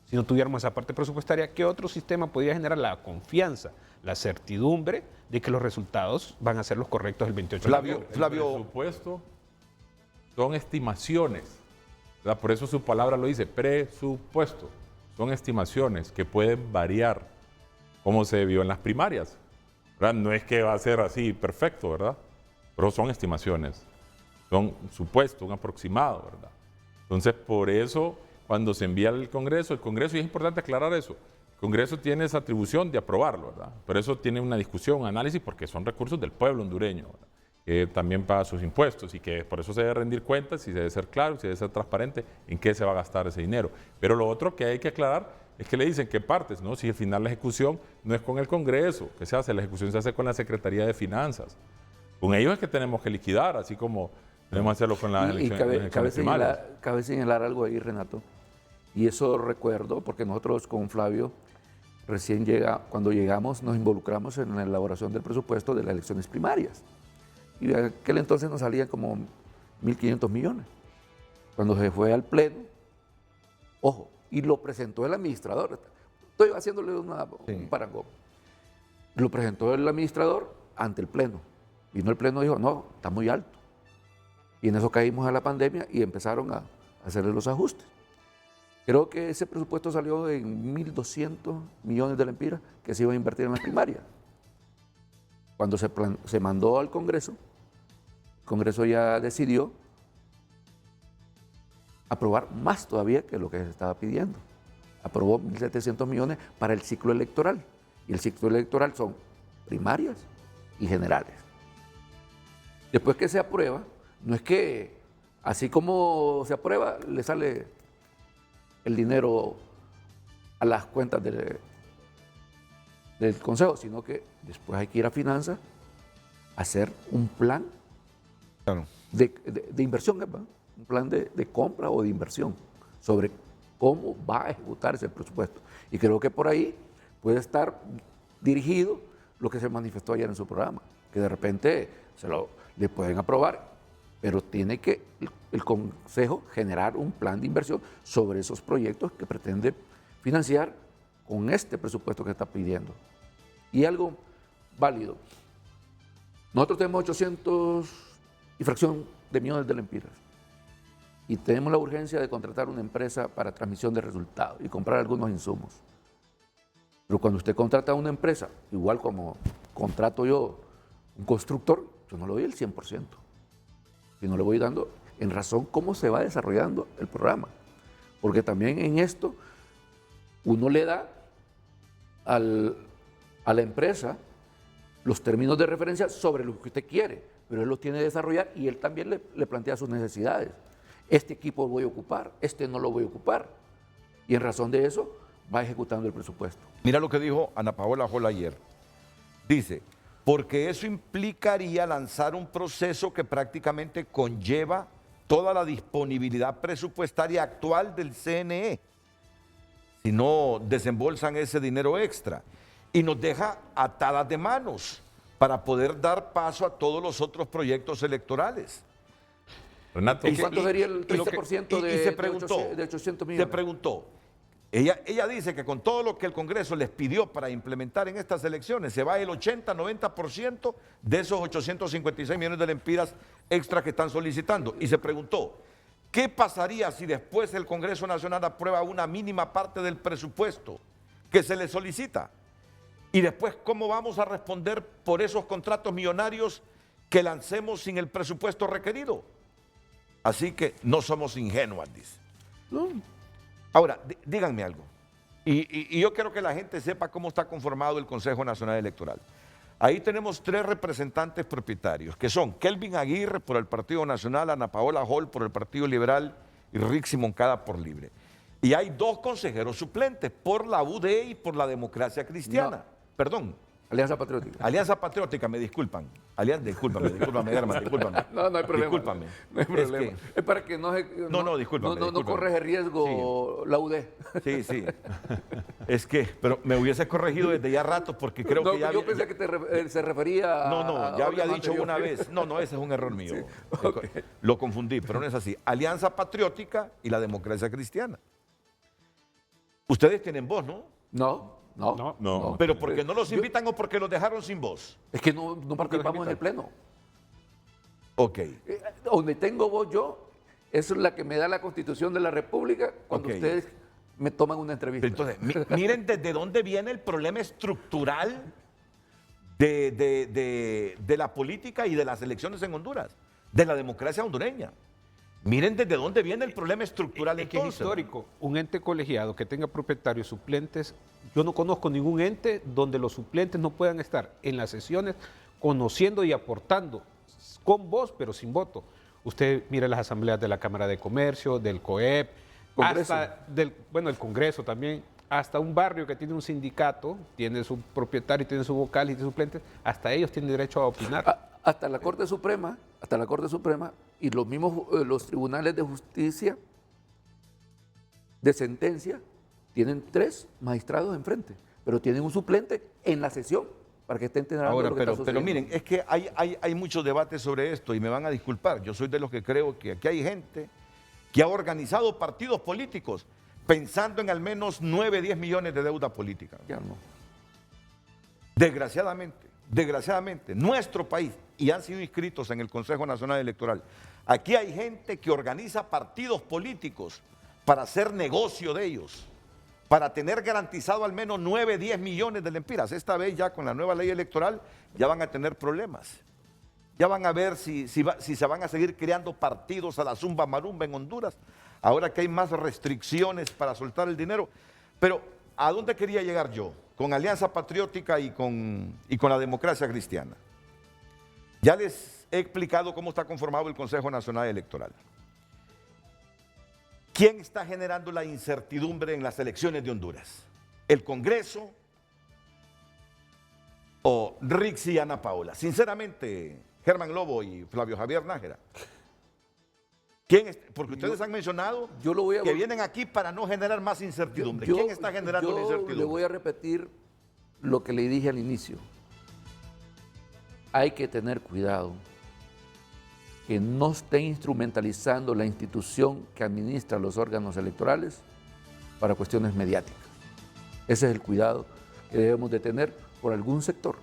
P: si no tuviéramos esa parte presupuestaria, qué otro sistema podría generar la confianza, la certidumbre de que los resultados van a ser los correctos el 28 de noviembre.
G: Flavio, el presupuesto son estimaciones, ¿verdad? Por eso su palabra lo dice, presupuesto. Son estimaciones que pueden variar, como se vio en las primarias, ¿verdad? No es que va a ser así perfecto, ¿verdad? Pero son estimaciones, son supuestos, un aproximado, ¿verdad? Entonces, por eso, cuando se envía al Congreso, y es importante aclarar eso, el Congreso tiene esa atribución de aprobarlo, ¿verdad? Por eso tiene una discusión, un análisis, porque son recursos del pueblo hondureño, ¿verdad? Que también paga sus impuestos y que por eso se debe rendir cuentas y se debe ser claro, se debe ser transparente en qué se va a gastar ese dinero. Pero lo otro que hay que aclarar es que le dicen qué partes, ¿no? Si al final la ejecución no es con el Congreso, que se hace, la ejecución se hace con la Secretaría de Finanzas. Con ellos es que tenemos que liquidar, así como debemos hacerlo con las elecciones primarias.
H: Cabe señalar algo ahí, Renato, y eso recuerdo, porque nosotros con Flavio cuando llegamos nos involucramos en la elaboración del presupuesto de las elecciones primarias. Y en aquel entonces nos salían como 1.500 millones. Cuando se fue al Pleno, ojo, y lo presentó el administrador. Estoy haciéndole un parangón. Lo presentó el administrador ante el Pleno. Vino el Pleno y dijo, no, está muy alto. Y en eso caímos a la pandemia y empezaron a hacerle los ajustes. Creo que ese presupuesto salió en 1.200 millones de lempiras que se iban a invertir en la primaria. Cuando se mandó al Congreso, el Congreso ya decidió aprobar más todavía que lo que se estaba pidiendo. Aprobó 1.700 millones para el ciclo electoral. Y el ciclo electoral son primarias y generales. Después que se aprueba, no es que así como se aprueba, le sale el dinero a las cuentas del Consejo, sino que después hay que ir a Finanzas a hacer un plan de inversión, ¿verdad? Un plan de compra o de inversión sobre cómo va a ejecutarse el presupuesto. Y creo que por ahí puede estar dirigido lo que se manifestó ayer en su programa, que de repente le pueden aprobar, pero tiene que el Consejo generar un plan de inversión sobre esos proyectos que pretende financiar con este presupuesto que está pidiendo. Y algo válido. Nosotros tenemos 800 y fracción de millones de lempiras. Y tenemos la urgencia de contratar una empresa para transmisión de resultados y comprar algunos insumos. Pero cuando usted contrata a una empresa, igual como contrato yo un constructor, yo no le doy el 100%, sino le voy dando en razón cómo se va desarrollando el programa. Porque también en esto uno le da a la empresa los términos de referencia sobre lo que usted quiere, pero él los tiene que desarrollar y él también le plantea sus necesidades. Este equipo lo voy a ocupar, este no lo voy a ocupar. Y en razón de eso va ejecutando el presupuesto.
B: Mira lo que dijo Ana Paola Jola ayer. Dice, porque eso implicaría lanzar un proceso que prácticamente conlleva toda la disponibilidad presupuestaria actual del CNE, si no desembolsan ese dinero extra, y nos deja atadas de manos para poder dar paso a todos los otros proyectos electorales.
G: Renato,
H: ¿Y cuánto sería el 30% de 800 millones?
B: Se preguntó. Ella dice que con todo lo que el Congreso les pidió para implementar en estas elecciones, se va el 80-90% de esos 856 millones de lempiras extra que están solicitando. Y se preguntó, ¿qué pasaría si después el Congreso Nacional aprueba una mínima parte del presupuesto que se le solicita? Y después, ¿cómo vamos a responder por esos contratos millonarios que lancemos sin el presupuesto requerido? Así que no somos ingenuas, dice.
H: No.
B: Ahora, díganme algo. Y yo quiero que la gente sepa cómo está conformado el Consejo Nacional Electoral. Ahí tenemos 3 representantes propietarios, que son Kelvin Aguirre por el Partido Nacional, Ana Paola Hall por el Partido Liberal y Rixi Moncada por Libre. Y hay 2 consejeros suplentes por la UD y por la Democracia Cristiana.
H: No.
B: Perdón.
H: Alianza Patriótica.
B: Alianza Patriótica, me disculpan. Discúlpame, Germán, discúlpame.
H: No, no hay problema.
B: Discúlpame.
H: No hay problema. Es para que no
B: discúlpame.
H: No corre riesgo la UD.
B: Sí. Es que, pero me hubiese corregido desde ya rato porque creo que ya...
H: Yo pensé que se refería a...
B: No, ya había dicho una vez. No, ese es un error mío. Sí, okay. Lo confundí, pero no es así. Alianza Patriótica y la Democracia Cristiana. Ustedes tienen voz, ¿no?
H: No.
B: ¿Pero porque no los invitan o porque los dejaron sin voz?
H: Es que no participamos en el pleno.
B: Ok.
H: Donde tengo voz yo, eso es la que me da la Constitución de la República cuando ustedes me toman una entrevista.
B: Entonces, miren desde dónde viene el problema estructural de la política y de las elecciones en Honduras, de la democracia hondureña. Miren desde dónde viene el problema estructural.
P: Es que es histórico. Un ente colegiado que tenga propietarios suplentes, yo no conozco ningún ente donde los suplentes no puedan estar en las sesiones conociendo y aportando con voz pero sin voto. Usted mire las asambleas de la Cámara de Comercio, del COEP, hasta el Congreso también, hasta un barrio que tiene un sindicato, tiene su propietario, tiene su vocal y tiene suplentes, hasta ellos tienen derecho a opinar.
H: Hasta la Corte Suprema y los mismos los tribunales de justicia de sentencia tienen 3 magistrados enfrente, pero tienen un suplente en la sesión para que estén enterando
B: ahora,
H: de lo que está sucediendo.
B: Pero miren, es que hay muchos debates sobre esto y me van a disculpar. Yo soy de los que creo que aquí hay gente que ha organizado partidos políticos pensando en al menos 9, 10 millones de deuda política.
H: Ya no.
B: Desgraciadamente, nuestro país, y han sido inscritos en el Consejo Nacional Electoral, aquí hay gente que organiza partidos políticos para hacer negocio de ellos, para tener garantizado al menos 9, 10 millones de lempiras. Esta vez ya con la nueva ley electoral ya van a tener problemas. Ya van a ver si se van a seguir creando partidos a la zumba marumba en Honduras, ahora que hay más restricciones para soltar el dinero. Pero, ¿a dónde quería llegar yo? Con Alianza Patriótica y con la Democracia Cristiana. Ya les he explicado cómo está conformado el Consejo Nacional Electoral. ¿Quién está generando la incertidumbre en las elecciones de Honduras? ¿El Congreso o Rixi y Ana Paola? Sinceramente, Germán Lobo y Flavio Javier Nájera. Porque ustedes han mencionado que vienen aquí para no generar más incertidumbre. ¿Quién está generando la incertidumbre?
H: Le voy a repetir lo que le dije al inicio. Hay que tener cuidado que no estén instrumentalizando la institución que administra los órganos electorales para cuestiones mediáticas. Ese es el cuidado que debemos de tener por algún sector.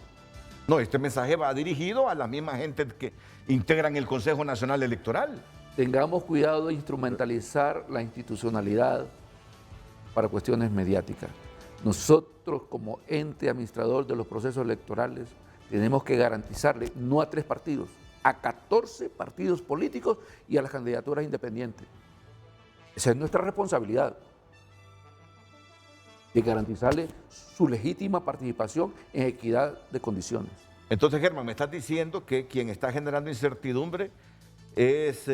B: No, este mensaje va dirigido a la misma gente que integran el Consejo Nacional Electoral.
H: Tengamos cuidado de instrumentalizar la institucionalidad para cuestiones mediáticas. Nosotros, como ente administrador de los procesos electorales, tenemos que garantizarle no a 3 partidos, a 14 partidos políticos y a las candidaturas independientes. Esa es nuestra responsabilidad, de garantizarle su legítima participación en equidad de condiciones.
B: Entonces, Germán, me estás diciendo que quien está generando incertidumbre es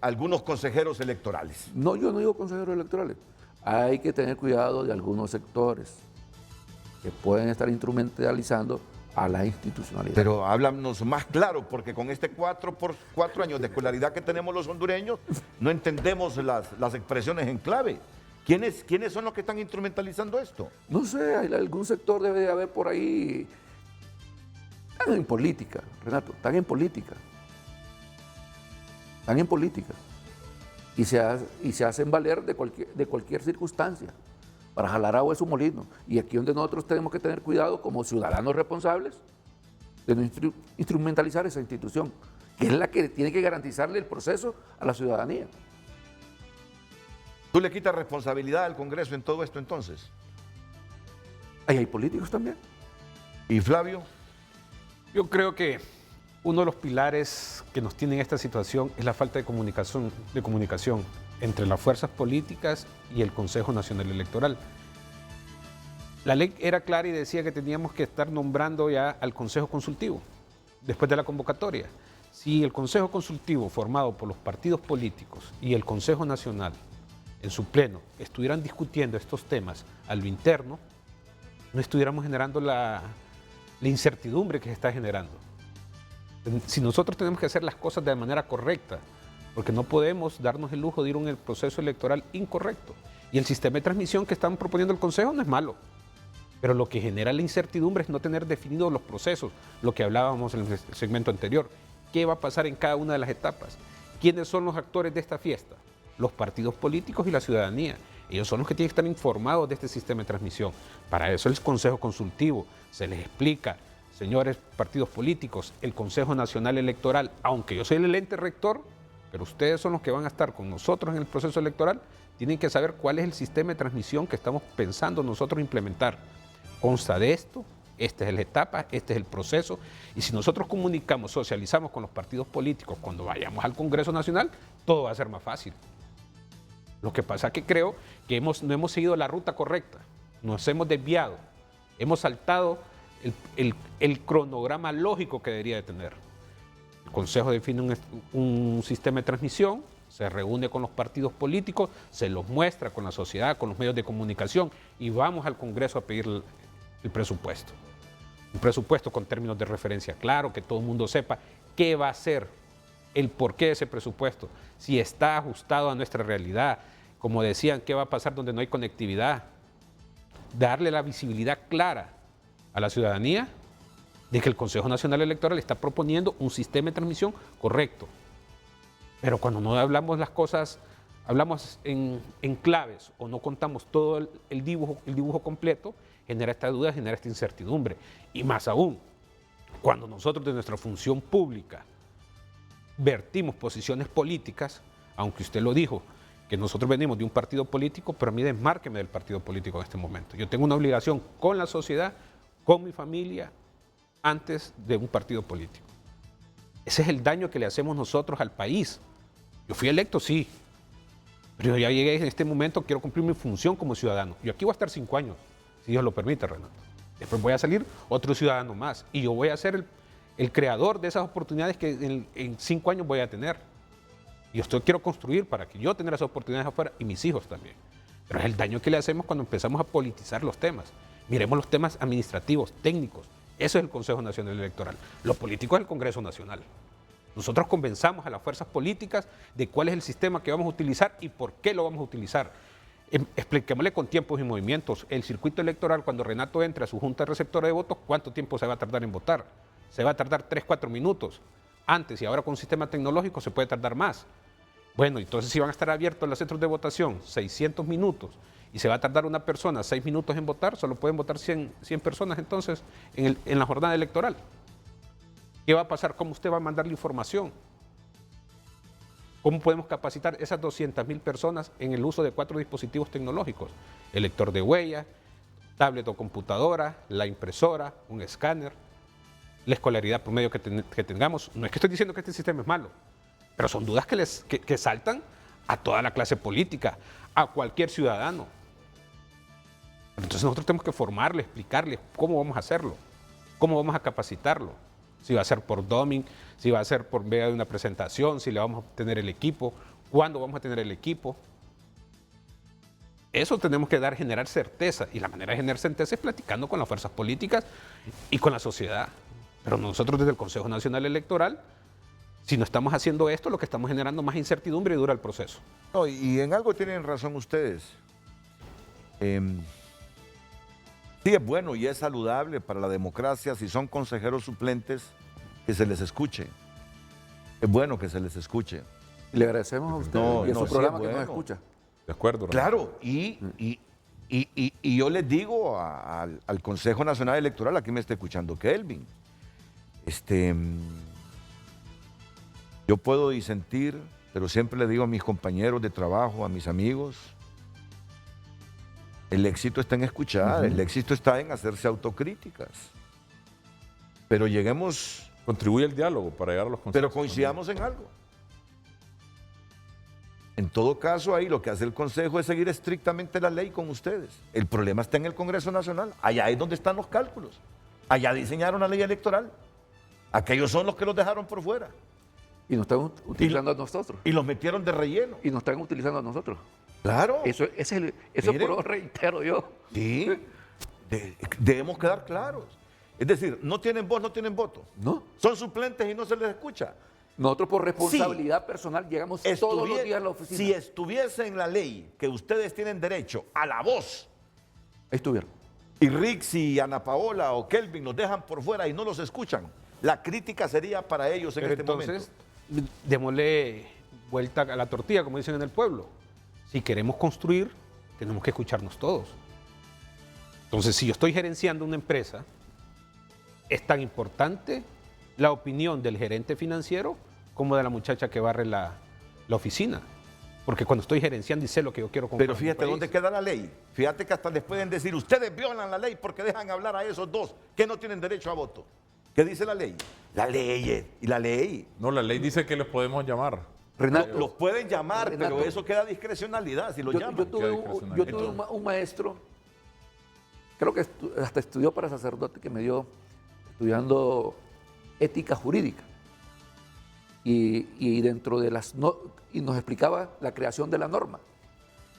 B: algunos consejeros electorales.
H: No, yo no digo consejeros electorales. Hay que tener cuidado de algunos sectores que pueden estar instrumentalizando a la institucionalidad.
B: Pero háblanos más claro, porque con este 4 años de escolaridad que tenemos los hondureños, no entendemos las expresiones en clave. ¿Quiénes son los que están instrumentalizando esto?
H: No sé, algún sector debe de haber por ahí. Están en política, Renato, están en política. Y se hacen valer de cualquier circunstancia para jalar agua de su molino. Y aquí donde nosotros tenemos que tener cuidado como ciudadanos responsables de no instrumentalizar esa institución, que es la que tiene que garantizarle el proceso a la ciudadanía.
B: ¿Tú le quitas responsabilidad al Congreso en todo esto entonces?
H: Ahí hay políticos también.
B: ¿Y Flavio?
P: Yo creo que uno de los pilares que nos tiene en esta situación es la falta de comunicación entre las fuerzas políticas y el Consejo Nacional Electoral. La ley era clara y decía que teníamos que estar nombrando ya al Consejo Consultivo después de la convocatoria. Si el Consejo Consultivo formado por los partidos políticos y el Consejo Nacional en su pleno estuvieran discutiendo estos temas a lo interno, no estuviéramos generando la incertidumbre que se está generando. Si nosotros tenemos que hacer las cosas de manera correcta, porque no podemos darnos el lujo de ir en el proceso electoral incorrecto. Y el sistema de transmisión que están proponiendo el Consejo no es malo, pero lo que genera la incertidumbre es no tener definidos los procesos, lo que hablábamos en el segmento anterior. ¿Qué va a pasar en cada una de las etapas? ¿Quiénes son los actores de esta fiesta? Los partidos políticos y la ciudadanía. Ellos son los que tienen que estar informados de este sistema de transmisión. Para eso el Consejo Consultivo se les explica, señores partidos políticos, el Consejo Nacional Electoral, aunque yo soy el ente rector, pero ustedes son los que van a estar con nosotros en el proceso electoral, tienen que saber cuál es el sistema de transmisión que estamos pensando nosotros implementar. Consta de esto, esta es la etapa, este es el proceso, y si nosotros comunicamos, socializamos con los partidos políticos cuando vayamos al Congreso Nacional, todo va a ser más fácil. Lo que pasa es que creo que no hemos seguido la ruta correcta, nos hemos desviado, hemos saltado el cronograma lógico que debería de tener. El Consejo define un sistema de transmisión, se reúne con los partidos políticos, se los muestra con la sociedad, con los medios de comunicación y vamos al Congreso a pedir el presupuesto. Un presupuesto con términos de referencia claro, que todo el mundo sepa qué va a ser, el porqué de ese presupuesto, si está ajustado a nuestra realidad, como decían, qué va a pasar donde no hay conectividad, darle la visibilidad clara a la ciudadanía de que el Consejo Nacional Electoral está proponiendo un sistema de transmisión correcto. Pero cuando no hablamos las cosas, hablamos en claves o no contamos todo el dibujo completo, genera esta duda, genera esta incertidumbre. Y más aún, cuando nosotros de nuestra función pública vertimos posiciones políticas, aunque usted lo dijo, que nosotros venimos de un partido político, pero a mí desmárqueme del partido político en este momento. Yo tengo una obligación con la sociedad, con mi familia, antes de un partido político. Ese es el daño que le hacemos nosotros al país. Yo fui electo, sí, pero ya llegué en este momento, quiero cumplir mi función como ciudadano. Yo aquí voy a estar 5 años, si Dios lo permite, Renato. Después voy a salir otro ciudadano más y yo voy a ser el creador de esas oportunidades que en 5 años voy a tener. Y esto quiero construir para que yo tenga esas oportunidades afuera y mis hijos también. Pero es el daño que le hacemos cuando empezamos a politizar los temas. Miremos los temas administrativos, técnicos. Eso es el Consejo Nacional Electoral. Lo político es el Congreso Nacional. Nosotros convenzamos a las fuerzas políticas de cuál es el sistema que vamos a utilizar y por qué lo vamos a utilizar. Expliquémosle con tiempos y movimientos. El circuito electoral, cuando Renato entre a su junta receptora de votos, ¿cuánto tiempo se va a tardar en votar? Se va a tardar 3-4 minutos. Antes y ahora con un sistema tecnológico se puede tardar más. Bueno, entonces si van a estar abiertos los centros de votación 600 minutos y se va a tardar una persona 6 minutos en votar, solo pueden votar 100 personas entonces en la jornada electoral. ¿Qué va a pasar? ¿Cómo usted va a mandar la información? ¿Cómo podemos capacitar esas 200.000 personas en el uso de 4 dispositivos tecnológicos? El lector de huella, tablet o computadora, la impresora, un escáner, la escolaridad promedio que tengamos. No es que estoy diciendo que este sistema es malo, pero son dudas que saltan a toda la clase política, a cualquier ciudadano. Entonces nosotros tenemos que formarle, explicarle cómo vamos a hacerlo, cómo vamos a capacitarlo. Si va a ser por doming, si va a ser por vía de una presentación, si le vamos a tener el equipo, cuándo vamos a tener el equipo. Eso tenemos que generar certeza, y la manera de generar certeza es platicando con las fuerzas políticas y con la sociedad. Pero nosotros desde el Consejo Nacional Electoral, si no estamos haciendo esto, lo que estamos generando más incertidumbre y dura el proceso.
B: No, y en algo tienen razón ustedes. Sí es bueno y es saludable para la democracia si son consejeros suplentes que se les escuche. Es bueno que se les escuche.
H: Y le agradecemos a usted y a su programa que nos escucha.
G: De acuerdo.
B: Claro, y yo les digo al Consejo Nacional Electoral, aquí me está escuchando Kelvin, yo puedo disentir, pero siempre le digo a mis compañeros de trabajo, a mis amigos, el éxito está en escuchar, el éxito está en hacerse autocríticas. Pero lleguemos...
G: Contribuye el diálogo para llegar a los consensos.
B: Pero coincidamos en algo. En todo caso, ahí lo que hace el Consejo es seguir estrictamente la ley con ustedes. El problema está en el Congreso Nacional. Allá es donde están los cálculos. Allá diseñaron la ley electoral. Aquellos son los que los dejaron por fuera.
H: Y nos están utilizando a nosotros.
B: Y los metieron de relleno.
H: Y nos están utilizando a nosotros.
B: Claro.
H: Eso por lo reitero yo.
B: Sí. Debemos quedar claros. Es decir, no tienen voz, no tienen voto.
H: No.
B: Son suplentes y no se les escucha.
H: Nosotros por responsabilidad personal llegamos todos los días a la oficina.
B: Si estuviese en la ley que ustedes tienen derecho a la voz,
H: ahí estuvieron.
B: Y Rixi, Ana Paola o Kelvin nos dejan por fuera y no los escuchan, la crítica sería para ellos en este momento.
P: Entonces, démosle vuelta a la tortilla, como dicen en el pueblo. Si queremos construir, tenemos que escucharnos todos. Entonces, si yo estoy gerenciando una empresa, es tan importante la opinión del gerente financiero como de la muchacha que barre la oficina. Porque cuando estoy gerenciando y sé lo que yo quiero comprar.
B: Pero fíjate dónde queda la ley. Fíjate que hasta les pueden decir, ustedes violan la ley porque dejan hablar a esos dos que no tienen derecho a voto. ¿Qué dice la ley? La ley. ¿Y la ley?
G: No, la ley dice que los podemos llamar.
H: Renato,
B: los pueden llamar,
H: Renato,
B: pero eso queda discrecionalidad si lo llaman.
H: Yo tuve un maestro, creo que hasta estudió para sacerdote, que me dio estudiando ética jurídica. Y dentro de y nos explicaba la creación de la norma.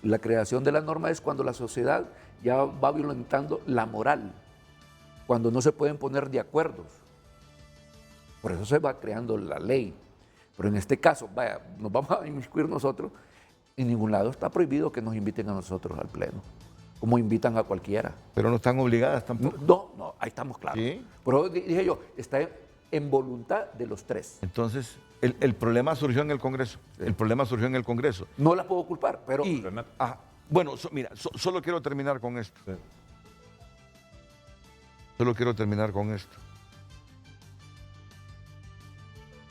H: La creación de la norma es cuando la sociedad ya va violentando la moral, cuando no se pueden poner de acuerdo. Por eso se va creando la ley. Pero en este caso, vaya, nos vamos a inmiscuir nosotros. En ningún lado está prohibido que nos inviten a nosotros al pleno, como invitan a cualquiera.
B: Pero no están obligadas tampoco.
H: No, ahí estamos claros.
B: ¿Sí?
H: Por eso dije yo, está en voluntad de los tres.
B: Entonces, el problema surgió en el Congreso. El problema surgió en el Congreso.
H: No las puedo culpar, pero...
B: Bueno, mira, solo quiero terminar con esto. Sí. Solo quiero terminar con esto.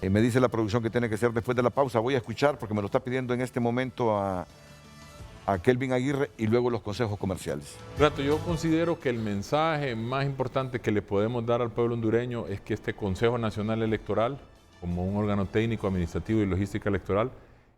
B: Me dice la producción que tiene que ser después de la pausa. Voy a escuchar porque me lo está pidiendo en este momento a Kelvin Aguirre y luego los consejos comerciales.
G: Renato, yo considero que el mensaje más importante que le podemos dar al pueblo hondureño es que este Consejo Nacional Electoral, como un órgano técnico, administrativo y logística electoral,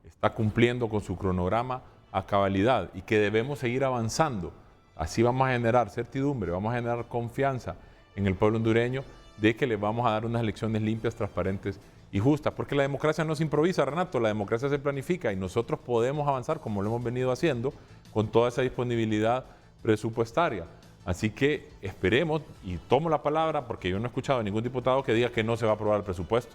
G: está cumpliendo con su cronograma a cabalidad y que debemos seguir avanzando. Así vamos a generar certidumbre, vamos a generar confianza en el pueblo hondureño de que le vamos a dar unas elecciones limpias, transparentes y justas, porque la democracia no se improvisa, Renato, la democracia se planifica y nosotros podemos avanzar como lo hemos venido haciendo con toda esa disponibilidad presupuestaria. Así que esperemos, y tomo la palabra porque yo no he escuchado a ningún diputado que diga que no se va a aprobar el presupuesto.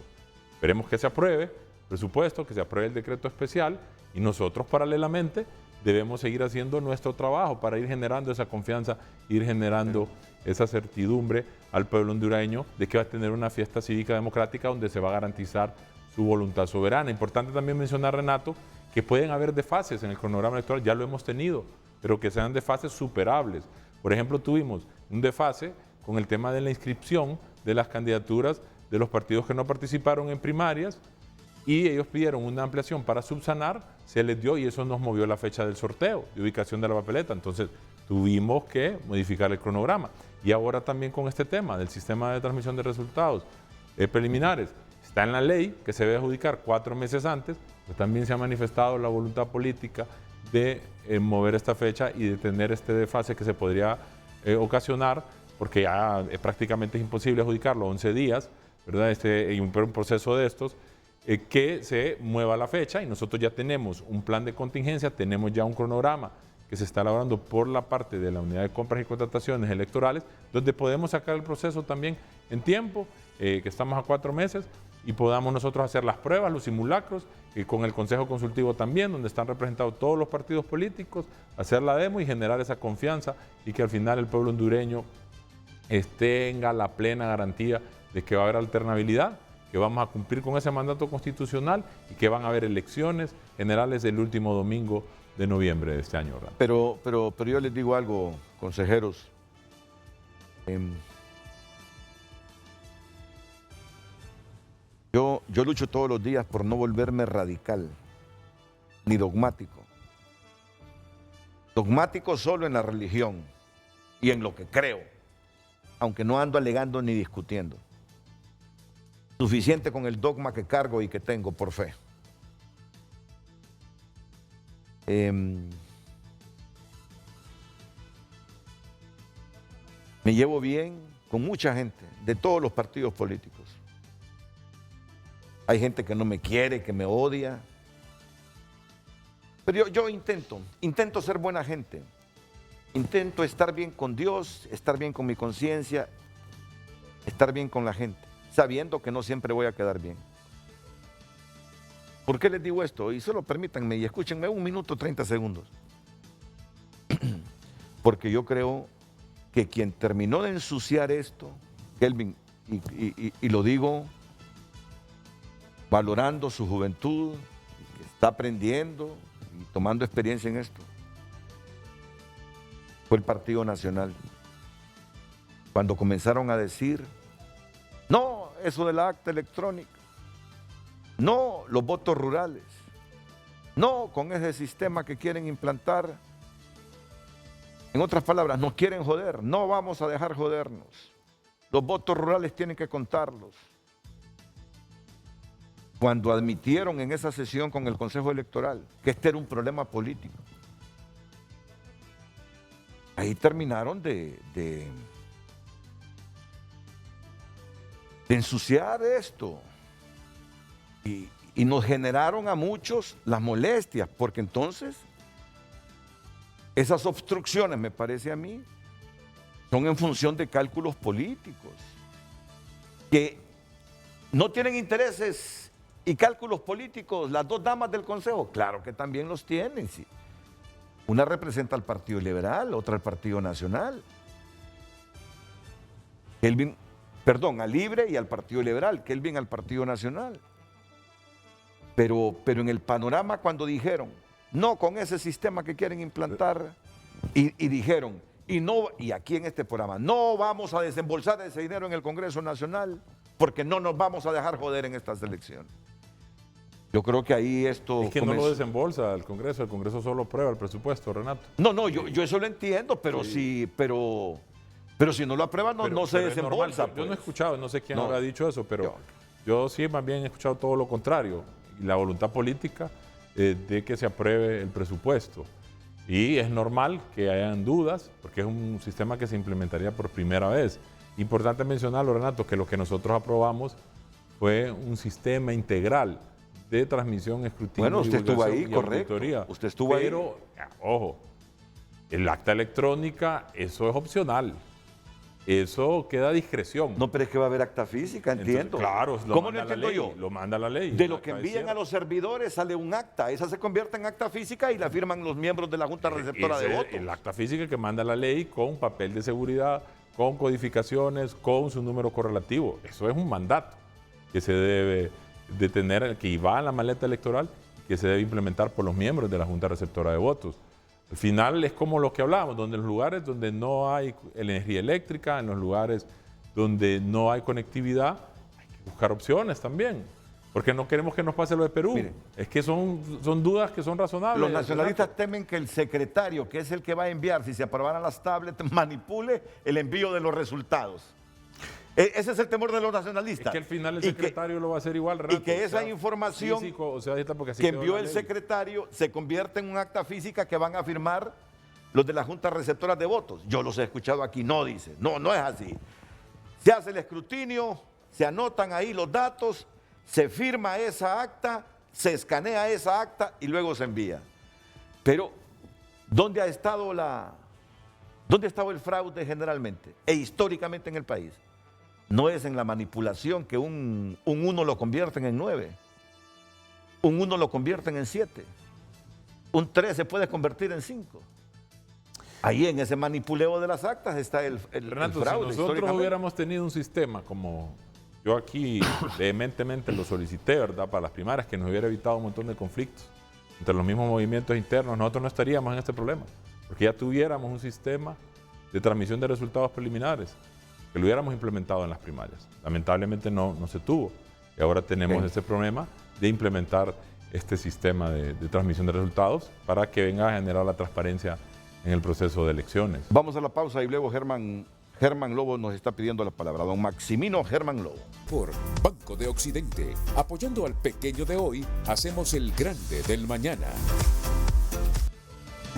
G: Esperemos que se apruebe el presupuesto, que se apruebe el decreto especial y nosotros paralelamente debemos seguir haciendo nuestro trabajo para ir generando esa confianza, ir generando esa certidumbre al pueblo hondureño de que va a tener una fiesta cívica democrática donde se va a garantizar su voluntad soberana. Importante también mencionar, Renato, que pueden haber desfases en el cronograma electoral, ya lo hemos tenido, pero que sean desfases superables. Por ejemplo, tuvimos un desfase con el tema de la inscripción de las candidaturas de los partidos que no participaron en primarias y ellos pidieron una ampliación para subsanar, se les dio y eso nos movió la fecha del sorteo de ubicación de la papeleta. Entonces tuvimos que modificar el cronograma. Y ahora también con este tema del sistema de transmisión de resultados preliminares, está en la ley que se debe adjudicar 4 meses antes, pero también se ha manifestado la voluntad política de mover esta fecha y de tener este desfase que se podría ocasionar, porque ya prácticamente es imposible adjudicarlo 11 días, ¿verdad? Un proceso de estos, que se mueva la fecha y nosotros ya tenemos un plan de contingencia, tenemos ya un cronograma que se está elaborando por la parte de la Unidad de Compras y Contrataciones Electorales, donde podemos sacar el proceso también en tiempo, que estamos a 4 meses, y podamos nosotros hacer las pruebas, los simulacros, con el Consejo Consultivo también, donde están representados todos los partidos políticos, hacer la demo y generar esa confianza y que al final el pueblo hondureño tenga la plena garantía de que va a haber alternabilidad, que vamos a cumplir con ese mandato constitucional y que van a haber elecciones generales el último domingo de noviembre de este año. ¿Verdad?
B: Pero yo les digo algo, consejeros. Yo lucho todos los días por no volverme radical, ni dogmático. Dogmático solo en la religión y en lo que creo, aunque no ando alegando ni discutiendo. Suficiente con el dogma que cargo y que tengo por fe. Me llevo bien con mucha gente de todos los partidos políticos. Hay gente que no me quiere, que me odia. Pero yo intento ser buena gente. Intento estar bien con Dios, estar bien con mi conciencia, estar bien con la gente, sabiendo que no siempre voy a quedar bien. ¿Por qué les digo esto? Y solo permítanme y escúchenme 1 minuto 30 segundos. Porque yo creo que quien terminó de ensuciar esto, Kelvin, y lo digo valorando su juventud, que está aprendiendo y tomando experiencia en esto, fue el Partido Nacional. Cuando comenzaron a decir, no, eso de la acta electrónica, no, los votos rurales, no, con ese sistema que quieren implantar. En otras palabras, nos quieren joder, no vamos a dejar jodernos. Los votos rurales tienen que contarlos. Cuando admitieron en esa sesión con el Consejo Electoral que este era un problema político, ahí terminaron de ensuciar esto. Y nos generaron a muchos las molestias, porque entonces esas obstrucciones, me parece a mí, son en función de cálculos políticos, que no tienen intereses y cálculos políticos las dos damas del Consejo. Claro que también los tienen, sí. Una representa al Partido Liberal, otra al Partido Nacional. Al Libre y al Partido Liberal, Kelvin al Partido Nacional. Pero en el panorama, cuando dijeron, no con ese sistema que quieren implantar, y dijeron, y aquí en este programa, no vamos a desembolsar ese dinero en el Congreso Nacional porque no nos vamos a dejar joder en estas elecciones. Yo creo que ahí esto
G: es que comenzó. No lo desembolsa el Congreso solo aprueba el presupuesto, Renato.
B: No, yo eso lo entiendo, pero sí, pero si no lo aprueban no se desembolsa.
G: Pues. Yo no he escuchado, no sé quién habrá dicho eso, pero yo sí más bien he escuchado todo lo contrario. La voluntad política de que se apruebe el presupuesto. Y es normal que hayan dudas, porque es un sistema que se implementaría por primera vez. Importante mencionarlo, Renato, que lo que nosotros aprobamos fue un sistema integral de transmisión, escrutinio,
B: bueno, usted estuvo ahí, correcto.
G: Auditoría.
B: Usted estuvo ahí.
G: Pero, ojo, el acta electrónica, eso es opcional. Eso queda a discreción.
B: No, pero es que va a haber acta física, entiendo.
G: Entonces, claro,
B: ¿Cómo no entiendo yo?
G: Lo manda la ley.
B: De lo que envían a los servidores sale un acta. Esa se convierte en acta física y la firman los miembros de la Junta Receptora de Votos.
G: El acta física que manda la ley con papel de seguridad, con codificaciones, con su número correlativo. Eso es un mandato que se debe de tener, que va en la maleta electoral, que se debe implementar por los miembros de la Junta Receptora de Votos. Al final es como lo que hablábamos, donde en los lugares donde no hay energía eléctrica, en los lugares donde no hay conectividad, hay que buscar opciones también, porque no queremos que nos pase lo de Perú. Miren, es que son dudas que son razonables.
B: Los nacionalistas temen que el secretario, que es el que va a enviar, si se aprobaran las tablets, manipule el envío de los resultados. Ese es el temor de los nacionalistas.
G: Es que al final el secretario lo va a hacer igual, Renato.
B: Y que esa información que envió el secretario se convierte en un acta física que van a firmar los de la Junta Receptora de Votos. Yo los he escuchado aquí, no dice. No es así. Se hace el escrutinio, se anotan ahí los datos, se firma esa acta, se escanea esa acta y luego se envía. Pero, ¿dónde ha estado el fraude generalmente e históricamente en el país? No es en la manipulación que un 1 lo convierten en 9, un 1 lo convierten en 7, un 3 se puede convertir en 5. Ahí en ese manipuleo de las actas está el
G: Renato,
B: fraude.
G: Si nosotros hubiéramos tenido un sistema como yo aquí vehementemente lo solicité, ¿verdad? Para las primarias, que nos hubiera evitado un montón de conflictos entre los mismos movimientos internos, nosotros no estaríamos en este problema, porque ya tuviéramos un sistema de transmisión de resultados preliminares, que lo hubiéramos implementado en las primarias. Lamentablemente no se tuvo. Y ahora tenemos este problema de implementar este sistema de transmisión de resultados para que venga a generar la transparencia en el proceso de elecciones.
B: Vamos a la pausa y luego Germán Lobo nos está pidiendo la palabra. Don Maximino Germán Lobo.
N: Por Banco de Occidente, apoyando al pequeño de hoy, hacemos el grande del mañana.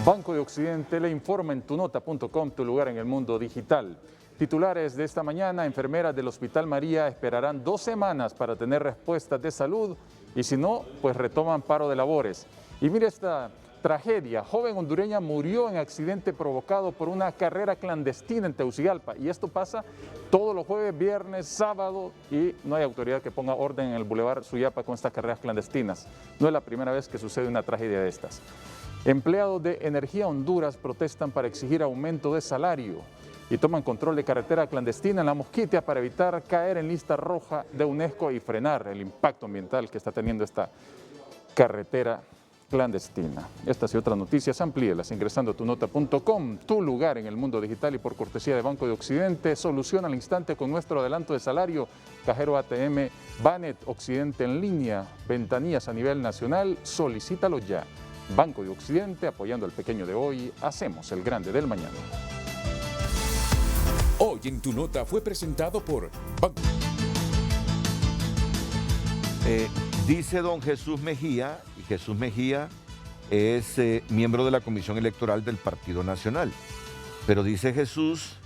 O: Banco de Occidente le informa en tunota.com, tu lugar en el mundo digital. Titulares de esta mañana: enfermeras del Hospital María esperarán 2 semanas para tener respuestas de salud y si no, pues retoman paro de labores. Y mire esta tragedia: joven hondureña murió en accidente provocado por una carrera clandestina en Tegucigalpa. Y esto pasa todos los jueves, viernes, sábado, y no hay autoridad que ponga orden en el Boulevard Suyapa con estas carreras clandestinas. No es la primera vez que sucede una tragedia de estas. Empleados de Energía Honduras protestan para exigir aumento de salario y toman control de carretera clandestina en La Mosquitia para evitar caer en lista roja de UNESCO y frenar el impacto ambiental que está teniendo esta carretera clandestina. Estas y otras noticias amplíelas ingresando a tunota.com, tu lugar en el mundo digital, y por cortesía de Banco de Occidente. Soluciona al instante con nuestro adelanto de salario. Cajero ATM Banet Occidente en línea, ventanillas a nivel nacional, solicítalo ya. Banco de Occidente, apoyando al pequeño de hoy, hacemos el grande del mañana.
N: Hoy en Tu Nota fue presentado por Banco.
B: Dice don Jesús Mejía, y Jesús Mejía es miembro de la Comisión Electoral del Partido Nacional, pero dice Jesús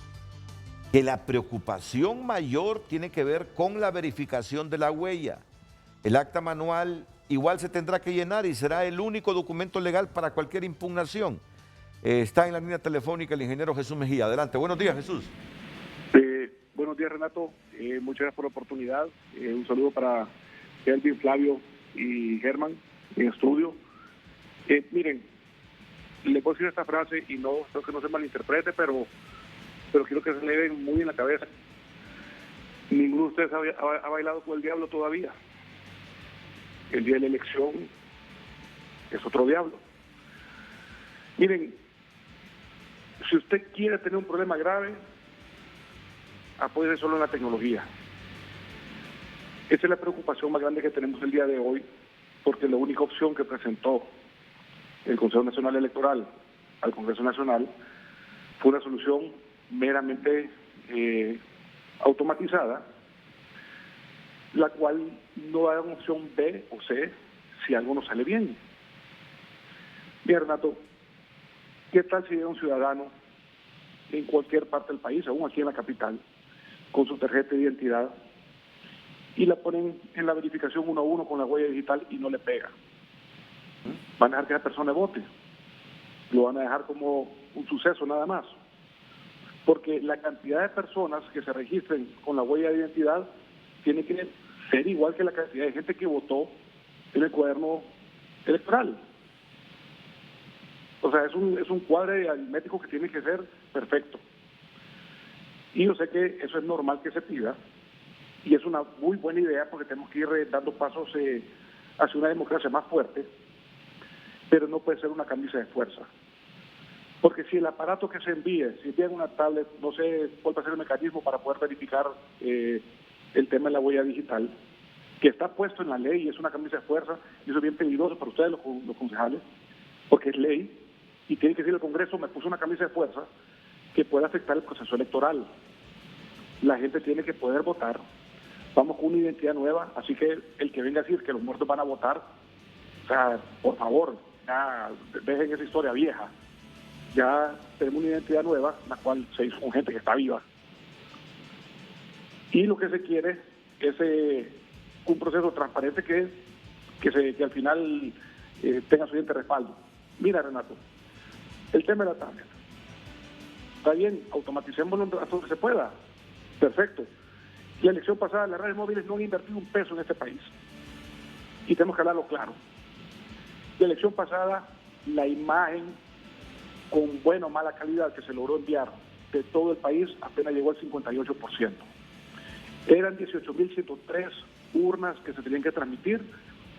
B: que la preocupación mayor tiene que ver con la verificación de la huella. El acta manual igual se tendrá que llenar y será el único documento legal para cualquier impugnación. Está en la línea telefónica el ingeniero Jesús Mejía. Adelante. Buenos días, Jesús.
Q: Buenos días, Renato. Muchas gracias por la oportunidad. Un saludo para Elvin, Flavio y Germán en estudio. Miren, le puedo decir esta frase y no creo que no se malinterprete, pero quiero que se le den muy en la cabeza. Ninguno de ustedes ha bailado con el diablo todavía. El día de la elección es otro diablo. Miren, si usted quiere tener un problema grave, apóyese solo en la tecnología. Esa es la preocupación más grande que tenemos el día de hoy, porque la única opción que presentó el Consejo Nacional Electoral al Congreso Nacional fue una solución meramente automatizada, la cual no da una opción B o C si algo no sale bien. Bien, Renato, ¿qué tal si llega un ciudadano en cualquier parte del país, aún aquí en la capital, con su tarjeta de identidad y la ponen en la verificación 1 a 1 con la huella digital y no le pega? Van a dejar que esa persona vote, lo van a dejar como un suceso nada más, porque la cantidad de personas que se registren con la huella de identidad tiene que ser igual que la cantidad de gente que votó en el cuaderno electoral. O sea, es un cuadro aritmético que tiene que ser perfecto. Y yo sé que eso es normal que se pida, y es una muy buena idea porque tenemos que ir dando pasos hacia una democracia más fuerte, pero no puede ser una camisa de fuerza. Porque si el aparato que se envíe, si envían una tablet, no sé cuál va a ser el mecanismo para poder verificar el tema de la huella digital, que está puesto en la ley y es una camisa de fuerza, y eso es bien peligroso para ustedes los concejales, porque es ley, y tiene que decir el Congreso, me puso una camisa de fuerza que puede afectar el proceso electoral. La gente tiene que poder votar. Vamos con una identidad nueva, así que el que venga a decir que los muertos van a votar, o sea, por favor, ya dejen esa historia vieja. Ya tenemos una identidad nueva, la cual se hizo con gente que está viva. Y lo que se quiere es un proceso transparente que al final tenga suficiente respaldo. Mira, Renato, el tema de la tablet. Está bien, automaticémoslo hasta donde se pueda. Perfecto. La elección pasada, las redes móviles no han invertido un peso en este país. Y tenemos que hablarlo claro. La elección pasada, la imagen con buena o mala calidad que se logró enviar de todo el país apenas llegó al 58%. Eran 18.103 urnas que se tenían que transmitir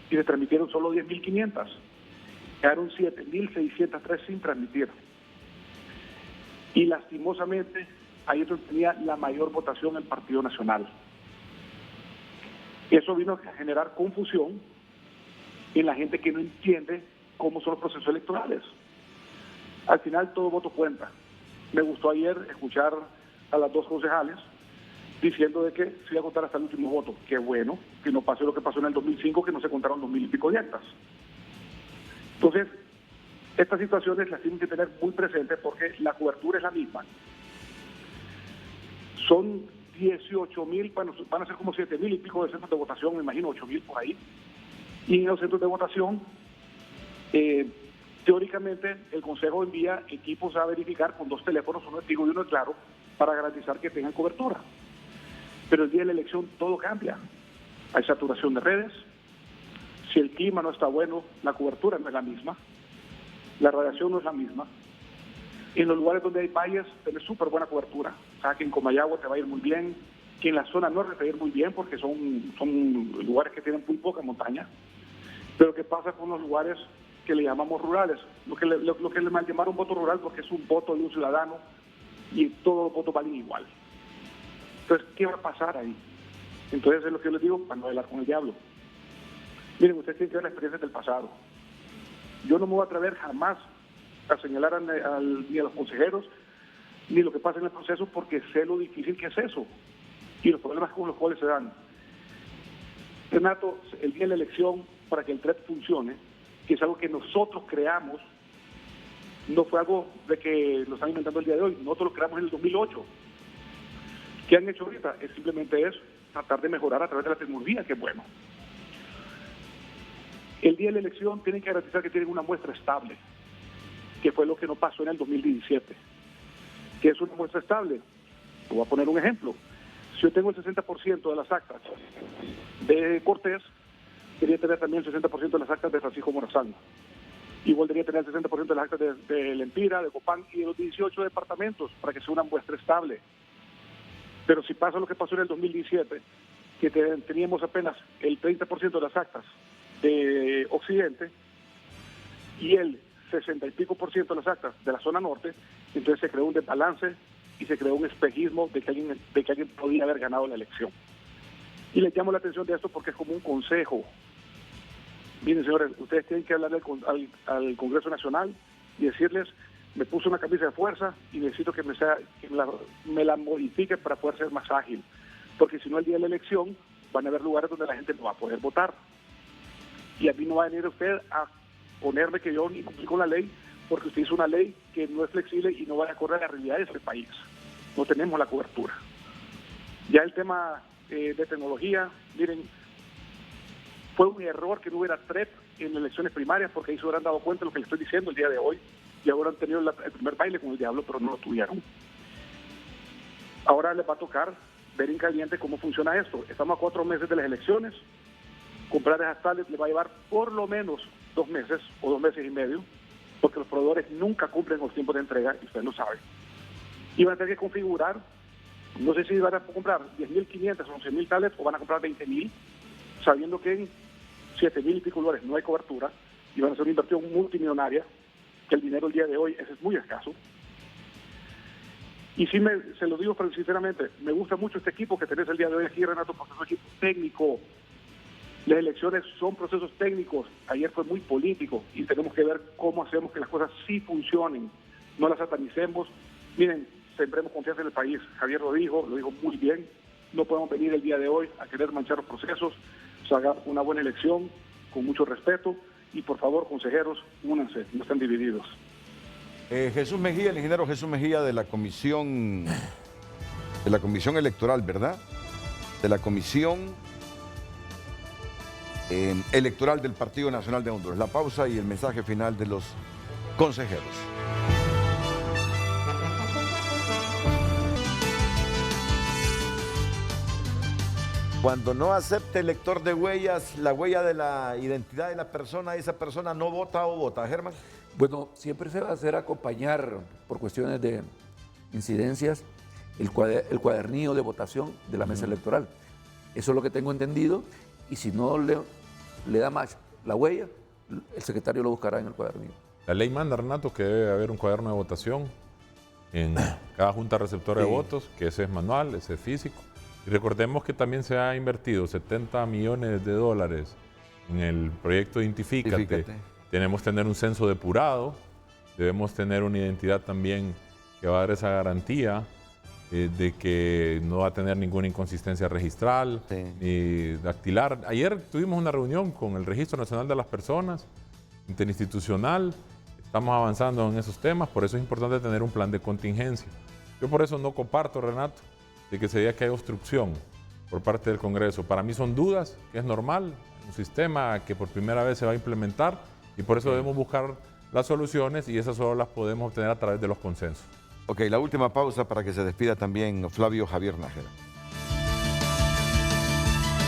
Q: y se transmitieron solo 10.500. Quedaron 7.603 sin transmitir. Y lastimosamente, ahí es donde tenía la mayor votación el Partido Nacional. Eso vino a generar confusión en la gente que no entiende cómo son los procesos electorales. Al final todo voto cuenta. Me gustó ayer escuchar a las dos concejales diciendo de que se iba a contar hasta el último voto. Qué bueno, que no pase lo que pasó en el 2005, que no se contaron 2.000 y pico de actas. Entonces, Estas situaciones las tienen que tener muy presentes porque la cobertura es la misma. Son 18.000, van a ser como 7.000 y pico de centros de votación, me imagino 8.000 por ahí. Y en los centros de votación, teóricamente, el Consejo envía equipos a verificar con 2 teléfonos, uno es Tigo y uno es Claro, para garantizar que tengan cobertura. Pero el día de la elección todo cambia. Hay saturación de redes. Si el clima no está bueno, la cobertura no es la misma. La radiación no es la misma. En los lugares donde hay valles, tenés súper buena cobertura. O sea, que en Comayagua te va a ir muy bien, que en la zona norte te va a ir muy bien porque son lugares que tienen muy poca montaña. Pero ¿qué pasa con los lugares que le llamamos rurales? Lo que le mal llamaron voto rural porque es un voto de un ciudadano y todos los votos valen igual. Entonces, ¿qué va a pasar ahí? Entonces es lo que yo les digo para no hablar con el diablo. Miren, ustedes tienen que ver la experiencia del pasado. Yo no me voy a atrever jamás a señalar ni a los consejeros ni lo que pasa en el proceso porque sé lo difícil que es eso y los problemas con los cuales se dan. Renato, el día de la elección, para que el TREP funcione, que es algo que nosotros creamos, no fue algo de que lo están inventando el día de hoy, nosotros lo creamos en el 2008. ¿Qué han hecho ahorita? Es simplemente eso, tratar de mejorar a través de la tecnología, que es bueno. El día de la elección tienen que garantizar que tienen una muestra estable, que fue lo que no pasó en el 2017. ¿Qué es una muestra estable? Voy a poner un ejemplo. Si yo tengo el 60% de las actas de Cortés, quería tener también el 60% de las actas de Francisco Morazán. Y volvería a tener el 60% de las actas de Lempira, de Copán y de los 18 departamentos para que sea una muestra estable. Pero si pasa lo que pasó en el 2017, que teníamos apenas el 30% de las actas de Occidente y el 60 y pico % de las actas de la zona norte, entonces se creó un desbalance y se creó un espejismo de que alguien podía haber ganado la elección. Y les llamo la atención de esto porque es como un consejo. Miren, señores, ustedes tienen que hablarle al Congreso Nacional y decirles, me puse una camisa de fuerza y necesito que me la modifique para poder ser más ágil. Porque si no, el día de la elección van a haber lugares donde la gente no va a poder votar. Y a mí no va a venir usted a ponerme que yo ni cumplí con la ley, porque usted hizo una ley que no es flexible y no va a acorde a la realidad de este país. No tenemos la cobertura. Ya el tema de tecnología, miren, fue un error que no hubiera TREP en elecciones primarias, porque ahí se hubieran dado cuenta de lo que les estoy diciendo el día de hoy, y ahora han tenido el primer baile con el diablo, pero no lo tuvieron. Ahora les va a tocar ver en caliente cómo funciona esto. Estamos a 4 meses de las elecciones. Comprar esas tablets le va a llevar por lo menos 2 meses o 2 meses y medio, porque los proveedores nunca cumplen los tiempos de entrega, y usted lo sabe. Y van a tener que configurar, no sé si van a comprar 10.500 o 11.000 tablets o van a comprar 20.000, sabiendo que en 7.000 y pico lugares no hay cobertura y van a hacer una inversión multimillonaria, que el dinero el día de hoy es muy escaso. Y sí, se lo digo sinceramente, me gusta mucho este equipo que tenés el día de hoy aquí, Renato, porque es un equipo técnico. Las elecciones son procesos técnicos. Ayer fue muy político y tenemos que ver cómo hacemos que las cosas sí funcionen, no las satanicemos. Miren, sembremos confianza en el país. Javier lo dijo muy bien. No podemos venir el día de hoy a querer manchar los procesos. Se haga una buena elección con mucho respeto y por favor, consejeros, únanse, no estén divididos.
B: Jesús Mejía, el ingeniero Jesús Mejía de la comisión electoral, ¿verdad? De la comisión electoral del Partido Nacional de Honduras. La pausa y el mensaje final de los consejeros. Cuando no acepte el lector de huellas, la huella de la identidad de la persona, esa persona no vota o vota, Germán.
H: Bueno, siempre se va a hacer acompañar por cuestiones de incidencias el cuadernillo de votación de la mesa electoral. Eso es lo que tengo entendido, y si no le da más la huella, el secretario lo buscará en el cuadernillo.
G: La ley manda, Renato, que debe haber un cuaderno de votación en cada junta receptora de votos, que ese es manual, ese es físico. Y recordemos que también se ha invertido 70 millones de dólares en el proyecto Identifícate. Tenemos que tener un censo depurado, debemos tener una identidad también que va a dar esa garantía de que no va a tener ninguna inconsistencia registral ni dactilar. Ayer tuvimos una reunión con el Registro Nacional de las Personas, interinstitucional. estamos avanzando en esos temas, por eso es importante tener un plan de contingencia. Yo por eso no comparto, Renato, de que se diga que hay obstrucción por parte del Congreso. Para mí son dudas, que es normal, un sistema que por primera vez se va a implementar y por eso debemos buscar las soluciones y esas solo las podemos obtener a través de los consensos.
B: Ok, la última pausa para que se despida también Flavio Javier Nájera.